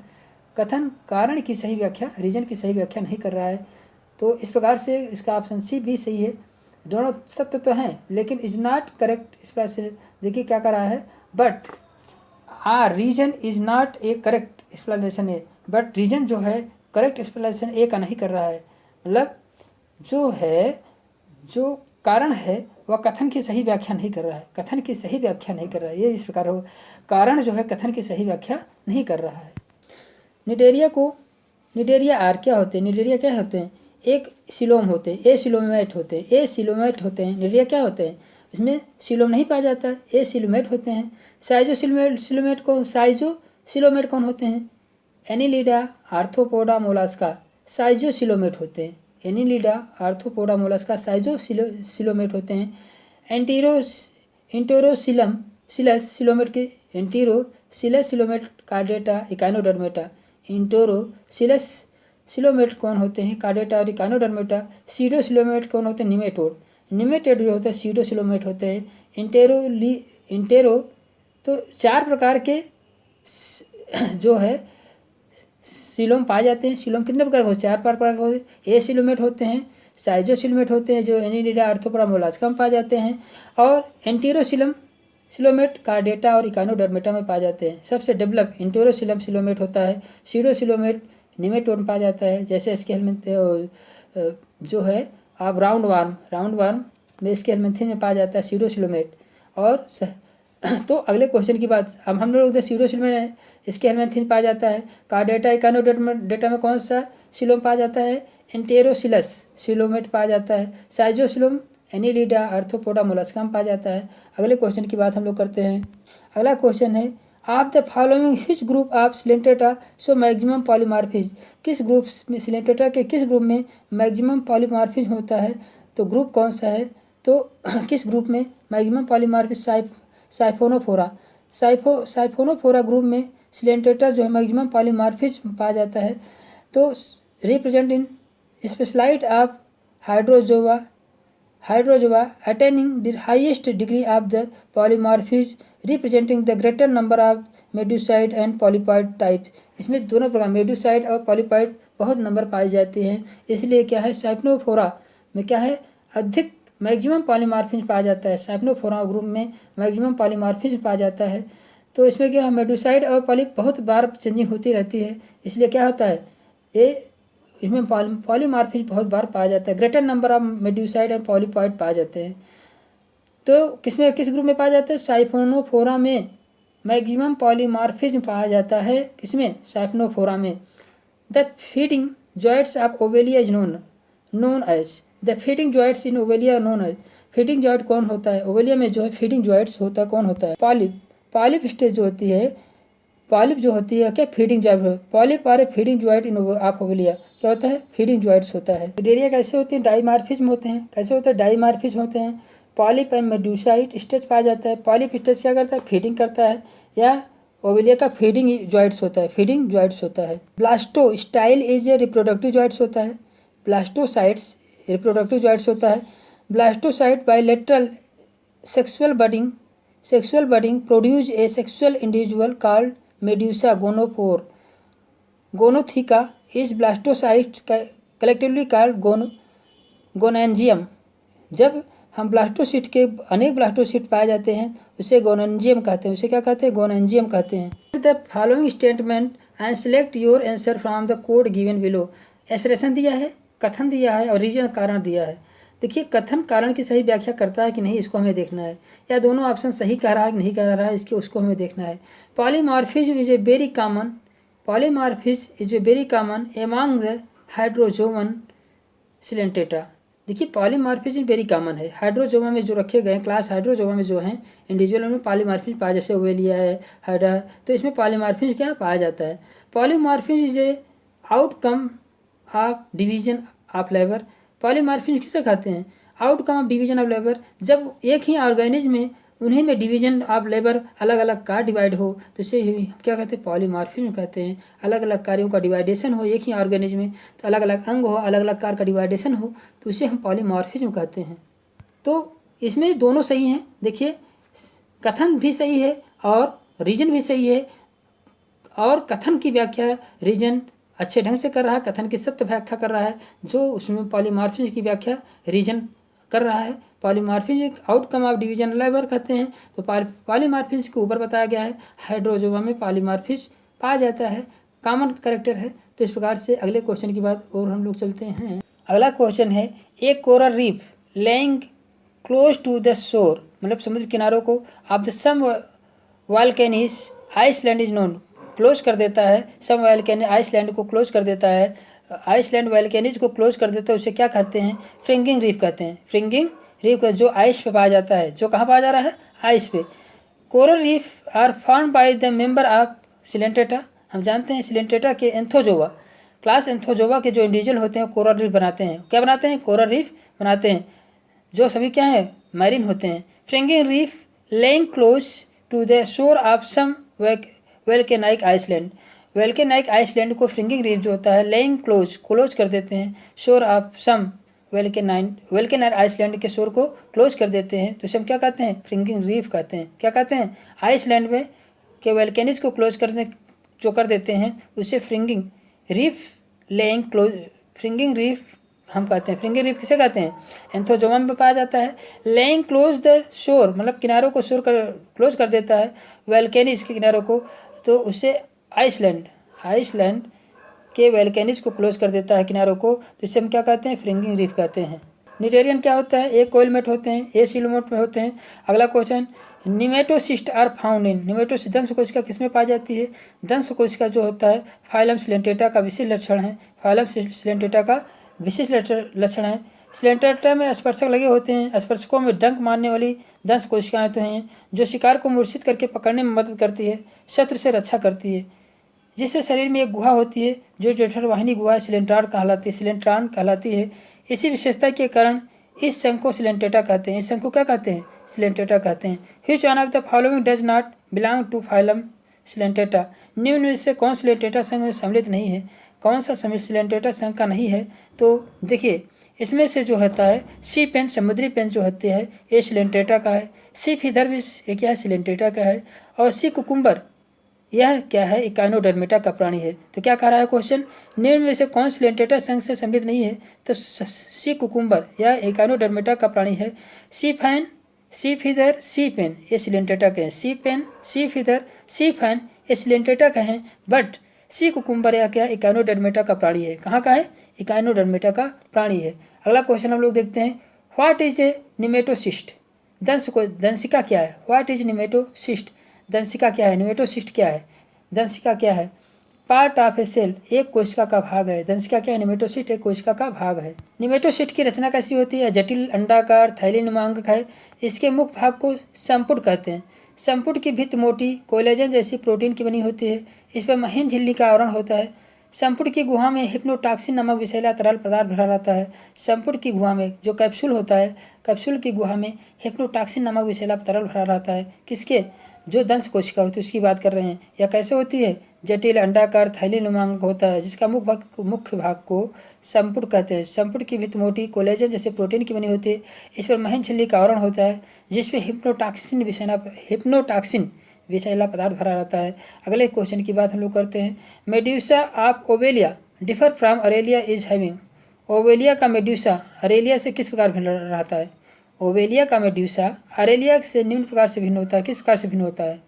कथन कारण की सही व्याख्या, रीजन की सही व्याख्या नहीं कर रहा है। तो इस प्रकार से इसका ऑप्शन सी भी सही है। दोनों सत्य तो हैं, लेकिन इज नॉट करेक्ट। इस प्रकार से देखिए क्या कर रहा है, but reason is not a correct explanation है। बट रीजन जो है करेक्ट एक्सप्लेनेशन ए का नहीं कर रहा है। मतलब जो कारण है वह कथन की सही व्याख्या नहीं कर रहा है, कथन की सही व्याख्या नहीं कर रहा है। ये इस प्रकार हो, कारण जो है कथन की सही व्याख्या नहीं कर रहा है। निडेरिया आर क्या होते हैं? निडेरिया क्या होते हैं? एक सिलोम होते हैं, ए सिलोमेट होते हैं, ए सिलोमेट होते हैं। निडेरिया क्या होते हैं? इसमें सिलोम नहीं पाया जाता, ए सिलोमेट होते हैं। साइजो सिलोमेट कौन होते हैं? एनिलिडा आर्थ्रोपोडा मोलास्का साइजो सिलोमेट होते हैं। एनिलिडा आर्थ्रोपोडा मोलास्का साइजो सिलोमेट होते हैं। एंटेरोसिलम सिलस सिलोमेट के एंटेरोसिलस सिलोमेट कार्डेटा इकाइनोडर्मेटा। एंटेरोसिलस सिलोमेट कौन होते हैं? कार्डेटा और इकाइनोडर्मेटा। सीडो सिलोमेट कौन होते हैं? निमेटोड जो होता है सीडो सिलोमेट होते हैं। इंटेरो तो 4 प्रकार के जो है सिलोम पाए जाते हैं। सिलोम कितने प्रकार के होते हैं? 4 प्रकार के होते हैं। ए सिलोमेट होते हैं, साइजो सिलोमेट होते हैं जो एनिलिडा आर्थ्रोपोडा मोलास्का में पाए जाते हैं, और एंटेरोसिलम सिलोमेट कार्डेटा और इकाइनोडर्मेटा में पाए जाते हैं। सबसे डेवलप एंटेरोसिलम सिलोमेट होता है। सीडो सिलोमेट निमेटोड में पाया जाता है। जैसे इसके जो है आप राउंड वार्म में इसके हेलमेंथिन में पाया जाता है सीडो सिलोमेट। और तो अगले क्वेश्चन की बात हम लोग सीडो सिलोमेट इसके हेलमेंथिन पाया जाता है। कार्डेटा इकाइनोडर्मेटा में कौन सा सिलोम पाया जाता है? एंटेरोसिलस सिलोमेट पाया जाता है। साइजोसिलोम एनिलिडा आर्थ्रोपोडा मोलास्का में पाया जाता है। अगले क्वेश्चन की बात हम लोग करते हैं। अगला क्वेश्चन है आप the following which group of Coelenterata so maximum polymorphism. किस ग्रुप में सिलेंटेटा के किस ग्रुप में मैक्सिमम पॉलीमॉर्फिज्म होता है? तो ग्रुप कौन सा है? तो किस ग्रुप में मैक्सिमम पॉलीमॉर्फिज्म? साइफोनोफोरा ग्रुप में सिलेंटेटा जो है मैक्सिमम पॉलीमॉर्फिज्म पाया जाता है। तो represent in specialised of hydrozoa attaining the highest degree of the polymorphism, representing the greater number of medusaid and polypoid types। इसमें दोनों प्रकार मेडुसाइड और पॉलीपॉइड बहुत नंबर पाए जाते हैं, इसलिए क्या है साइफोनोफोरा में क्या है अधिक मैक्सिमम पॉलीमॉर्फिज्म पाया जाता है। साइफोनोफोरा ग्रुप में मैक्सिमम पॉलीमॉर्फिज्म पाया जाता है। तो इसमें क्या है मेडुसाइड और पॉली बहुत बार चेंजिंग होती रहती है, इसलिए क्या होता है ये इसमें पॉलीमॉर्फिज्म बहुत बार पाया जाता है। Greater number of मेड्यूसाइड and polypoid पाए जाते हैं। तो किस ग्रुप में पाया जाता है? साइफोनोफोरा में मैक्सिमम पॉलीमॉर्फिज्म पाया जाता है। किसमें? साइफोनोफोरा में। The feeding joints of obelia is known as the feeding joints in obelia known as. Feeding joint कौन होता है? ओवेलिया में जो है फीडिंग जॉइंट्स होता है कौन होता है? पॉलिप स्टेज जो होती है, पॉलिप जो होती है क्या feeding joint. Polyp are feeding joint in of obelia क्या होता है? फीडिंग जॉइंट्स होता है। निडेरिया कैसे होते हैं? डाइमॉर्फिज्म होते हैं। कैसे होता है? डाइमॉर्फिज्म होते हैं। पॉलिप एंड मेडुसाइड स्टेज पाया जाता है। पॉलिप स्टेज क्या करता है? फीडिंग करता है, या ओवेलिया का फीडिंग जॉइंट्स होता है, फीडिंग जॉइंट्स होता है। Blastostyle is a reproductive joints होता है। ब्लास्टोसाइट्स रिप्रोडक्टिव जॉइंट्स होता है। Blastocyte bilateral sexual budding produce a sexual individual called medusa gonotheca इस ब्लास्टोसाइट कलेक्टिवली कॉल्ड गोनेंजियम। जब हम ब्लास्टोसिस्ट के अनेक ब्लास्टोसिस्ट पाए जाते हैं उसे गोनेंजियम कहते हैं। उसे क्या कहते हैं? गोनेंजियम कहते हैं। The following statement and select your answer from the code given below. एसरेशन दिया है, कथन दिया है और रीजन कारण दिया है। देखिए कथन कारण की सही व्याख्या करता है कि नहीं, इसको हमें देखना है, या दोनों ऑप्शन सही कह रहा है कि नहीं कह रहा है, उसको हमें देखना है। Polymorphism is a very common among the hydrozoan coelenterata. देखिए पॉलीमॉर्फिज्म वेरी कॉमन है। हाइड्रोजोमा में जो रखे गए क्लास हाइड्रोजोमा में जो हैं इंडिविजुअल में पॉलीमॉर्फिज्म पाया, जैसे ओवेलिया है, हाइड्रा, तो इसमें पॉलीमॉर्फिज्म क्या पाया जाता है? Polymorphism is A outcome of division of labour. Polymorphism किसे कहते हैं? Outcome of division of labour. जब एक ही ऑर्गेनिज्म में उन्हीं में डिवीजन ऑफ लेबर अलग अलग कार्य डिवाइड हो तो इसे क्या कहते हैं? पॉलीमॉर्फिज्म कहते हैं। अलग अलग कार्यों का डिवाइडेशन हो एक ही ऑर्गेनिज्म में, तो अलग अलग अंग हो, अलग अलग कार्य का डिवाइडेशन हो, तो इसे हम पॉलीमॉर्फिज्म कहते हैं। तो इसमें दोनों सही हैं। देखिए कथन भी सही है और रीजन भी सही है, और कथन की व्याख्या रीजन अच्छे ढंग से कर रहा है, कथन की सत्य व्याख्या कर रहा है, जो उसमें पॉलीमॉर्फिज्म की व्याख्या रीजन कर रहा है। Polymorphism outcome of division labour कहते हैं। तो पॉलीमॉर्फिज्म के ऊपर बताया गया है हाइड्रोजोमा में पॉलीमॉर्फिज्म पाया जाता है, कॉमन कैरेक्टर है। तो इस प्रकार से अगले क्वेश्चन की बात और हम लोग चलते हैं। अगला क्वेश्चन है, a coral reef lying close to the shore, मतलब समुद्र किनारों को of the some volcanoes island is known, close कर देता है, सम वॉल्केनी आइसलैंड को क्लोज कर देता है, आइसलैंड वॉल्केनीज को क्लोज कर देता है, उसे क्या कहते हैं? फ्रिंगिंग रीफ कहते हैं। फ्रिंगिंग रीफ जो आइस पे पाया जाता है, जो कहाँ पाया जा रहा है? आइस पे। Coral reef are found by the member of Coelenterata, हम जानते हैं सिलेंटेटा के एंथोजोवा, क्लास एंथोजोवा के जो इंडिविजुअल होते हैं कोरल रीफ बनाते हैं। क्या बनाते हैं? कोरल रीफ बनाते हैं, जो सभी क्या है? मैरीन होते हैं। Fringing reef lying close to the shore of some volcanic island, volcanic island को फ्रिंगिंग रीफ जो होता है लेइंग क्लोज कर देते हैं, शोर ऑफ सम वोल्केनाइक आइसलैंड के शोर को क्लोज कर देते हैं, तो इसे हम क्या कहते हैं? फ्रिंगिंग रीफ कहते हैं। क्या कहते हैं? आइसलैंड में के वोल्केनिस को क्लोज करने जो कर देते हैं उसे fringing reef lying close, fringing reef हम कहते हैं। फ्रिंगिंग रीफ किसे कहते हैं? एंथोजोवा में पाया जाता है। लेइंग क्लोज द शोर, मतलब किनारों को क्लोज कर देता है वोल्केनिस के किनारों को, तो उसे आइसलैंड के वोल्केनिस को क्लोज कर देता है किनारों को, तो इसे हम क्या कहते हैं? फ्रिंगिंग रीफ कहते हैं। निडेरियन क्या होता है? एक कोइलमेट होते हैं, ए सिलोमेट में होते हैं। अगला question, nematocyst are found in, nematocyst दंश कोशिका किसमें पाई जाती है? दंश कोशिका जो होता है फाइलम सिलेंटेटा का विशिष्ट लक्षण है, फाइलम सिलेंटेटा का विशिष्ट लक्षण है। सिलेंटेटा में स्पर्शक लगे होते हैं, स्पर्शकों में डंक मारने वाली दंश कोशिकाएं तो हैं जो शिकार को मूर्छित करके पकड़ने में मदद करती है, शत्रु से रक्षा करती है। जिससे शरीर में एक गुहा होती है जो जठरवाहिनी गुहा सिलेंट्रान कहलाती है। इसी विशेषता के कारण इस संघ को सिलेंटेटा कहते हैं। इस संघ को क्या कहते हैं? सिलेंटेटा कहते हैं। Which one of the following does not belong to phylum Coelenterata, निम्न में से कौन सिलेंटेटा संघ में सम्मिलित नहीं है? कौन सा सिलेंटेटा संघ का नहीं है? तो देखिए इसमें से जो होता है सी पेन, समुद्री पेन जो होते हैं ये सिलेंटेटा का है, सी फिदर्बिस ये क्या है? सिलेंटेटा का है, और सी कुकुम्बर यह क्या है? इकाइनोडर्मेटा का प्राणी है। तो क्या कह रहा है क्वेश्चन? निम्न में से कौन सिलेंटेटा संघ से सम्मिलित नहीं है? तो सी कुकुम्बर यह इकाइनोडर्मेटा का प्राणी है। सी फैन, सी फिदर, सी पेन ये सिलेंटेटा के हैं। सी पेन, सी फिदर, सी फैन ये सिलेंटेटा के हैं, बट सी कुकुम्बर यह क्या? इकाइनोडर्मेटा का प्राणी है। कहाँ का है? इकाइनोडर्मेटा का प्राणी है। अगला क्वेश्चन हम लोग देखते हैं, व्हाट इज ए निमेटोसिस्ट, दंशिका क्या है? व्हाट इज निमेटोसिस्ट, दंशिका क्या है? निमेटोसिस्ट क्या है? दंशिका क्या है? पार्ट ऑफ ए सेल, एक कोशिका का भाग है। दंशिका क्या है? निमेटोसिस्ट एक कोशिका का भाग है। निमेटोसिस्ट की रचना कैसी होती है? जटिल अंडाकार थैलीनुमा अंग है। इसके मुख्य भाग को संपुट कहते हैं। संपुट की भित्ति मोटी कोलेजन जैसी प्रोटीन की बनी होती है। इस पर महीन झिल्ली का आवरण होता है। संपुट की गुहा में हिप्नोटॉक्सिन नामक विषैला तरल पदार्थ भरा रहता है। संपुट की गुहा में जो कैप्सूल होता है, कैप्सूल की गुहा में हिप्नोटॉक्सिन नामक विषैला तरल भरा रहता है। किसके? जो दंश कोशिका होती है उसकी बात कर रहे हैं। यह कैसे होती है? जटिल अंडाकार थैलीनुमा अंग होता है जिसका मुख्य भाग को संपुट कहते हैं। संपुट की भित्ति मोटी कोलेजन जैसे प्रोटीन की बनी होती है। इस पर महीन झिल्ली का आवरण होता है जिसपे हिप्नोटॉक्सिन विषैला पदार्थ भरा रहता है। अगले क्वेश्चन की बात हम लोग करते हैं, medusa of obelia differ from aurelia is having, obelia का मेड्यूसा अरेलिया से किस प्रकार भिन्न रहता है? ओवेलिया का मेड्यूसा अरेलिया से निम्न प्रकार से भिन्न होता है। किस प्रकार से भिन्न होता है?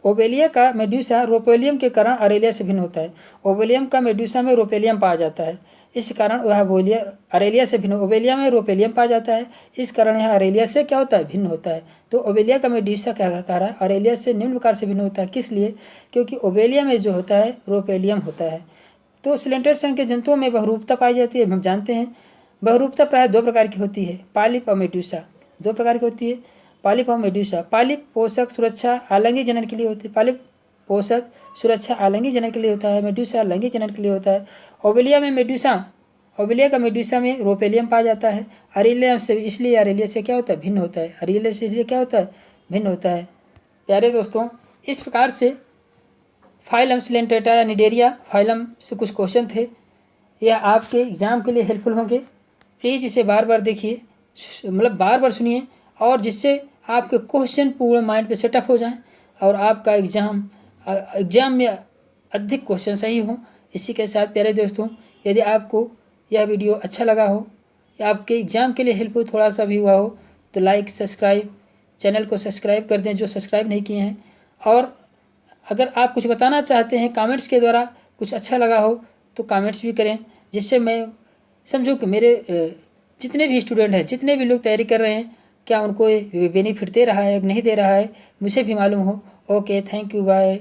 ओवेलिया का मेड्यूसा रोपेलियम के कारण अरेलिया से भिन्न होता है। ओवेलियम का मेड्यूसा में रोपेलियम पाया जाता है, इस कारण वह अरेलिया से भिन्न, ओवेलिया में रोपेलियम पाया जाता है, इस कारण यह अरेलिया से क्या होता है? भिन्न होता है। तो ओवेलिया का मेड्यूसा क्या कह रहा है? अरेलिया से निम्न प्रकार से भिन्न होता है। किस लिए? क्योंकि ओवेलिया में जो होता है रोपेलियम होता है। तो सिलेंडर संघ के जंतुओं में बहुरूपता पाई जाती है। हम जानते हैं बहुरूपता प्रायः दो प्रकार की होती है, पॉलिप और मेड्यूसा। दो प्रकार की होती है, पॉलिप और मेड्यूसा। पॉलिप पोषक सुरक्षा आलंगी जनन के लिए होती है, पॉलिप पोषक सुरक्षा आलंगी जनन के लिए होता है, मेड्यूसा लैंगिक जनन के लिए होता है। ओवेलिया का मेड्यूसा में रोपेलियम पाया जाता है। अरेलिया से इसलिए अरेलिया से क्या होता है? भिन्न होता है। अरेलिया से इसलिए क्या होता है? भिन्न होता है। प्यारे दोस्तों, इस प्रकार से फाइलम सिलेंटेटा या निडेरिया फाइलम से कुछ क्वेश्चन थे, यह आपके एग्जाम के लिए हेल्पफुल होंगे। प्लीज़ इसे बार बार देखिए, मतलब बार बार सुनिए, और जिससे आपके क्वेश्चन पूरे माइंड पे सेटअप हो जाएं और आपका एग्जाम में अधिक क्वेश्चन सही हो। इसी के साथ प्यारे दोस्तों, यदि आपको यह वीडियो अच्छा लगा हो या आपके एग्ज़ाम के लिए हेल्पफुल थोड़ा सा भी हुआ हो तो लाइक सब्सक्राइब, चैनल को सब्सक्राइब कर दें जो सब्सक्राइब नहीं किए हैं। और अगर आप कुछ बताना चाहते हैं कमेंट्स के द्वारा, कुछ अच्छा लगा हो तो कमेंट्स भी करें, जिससे मैं समझो कि मेरे जितने भी स्टूडेंट हैं, जितने भी लोग तैयारी कर रहे हैं, क्या उनको बेनिफिट दे रहा है कि नहीं दे रहा है, मुझे भी मालूम हो। Okay, thank you, bye.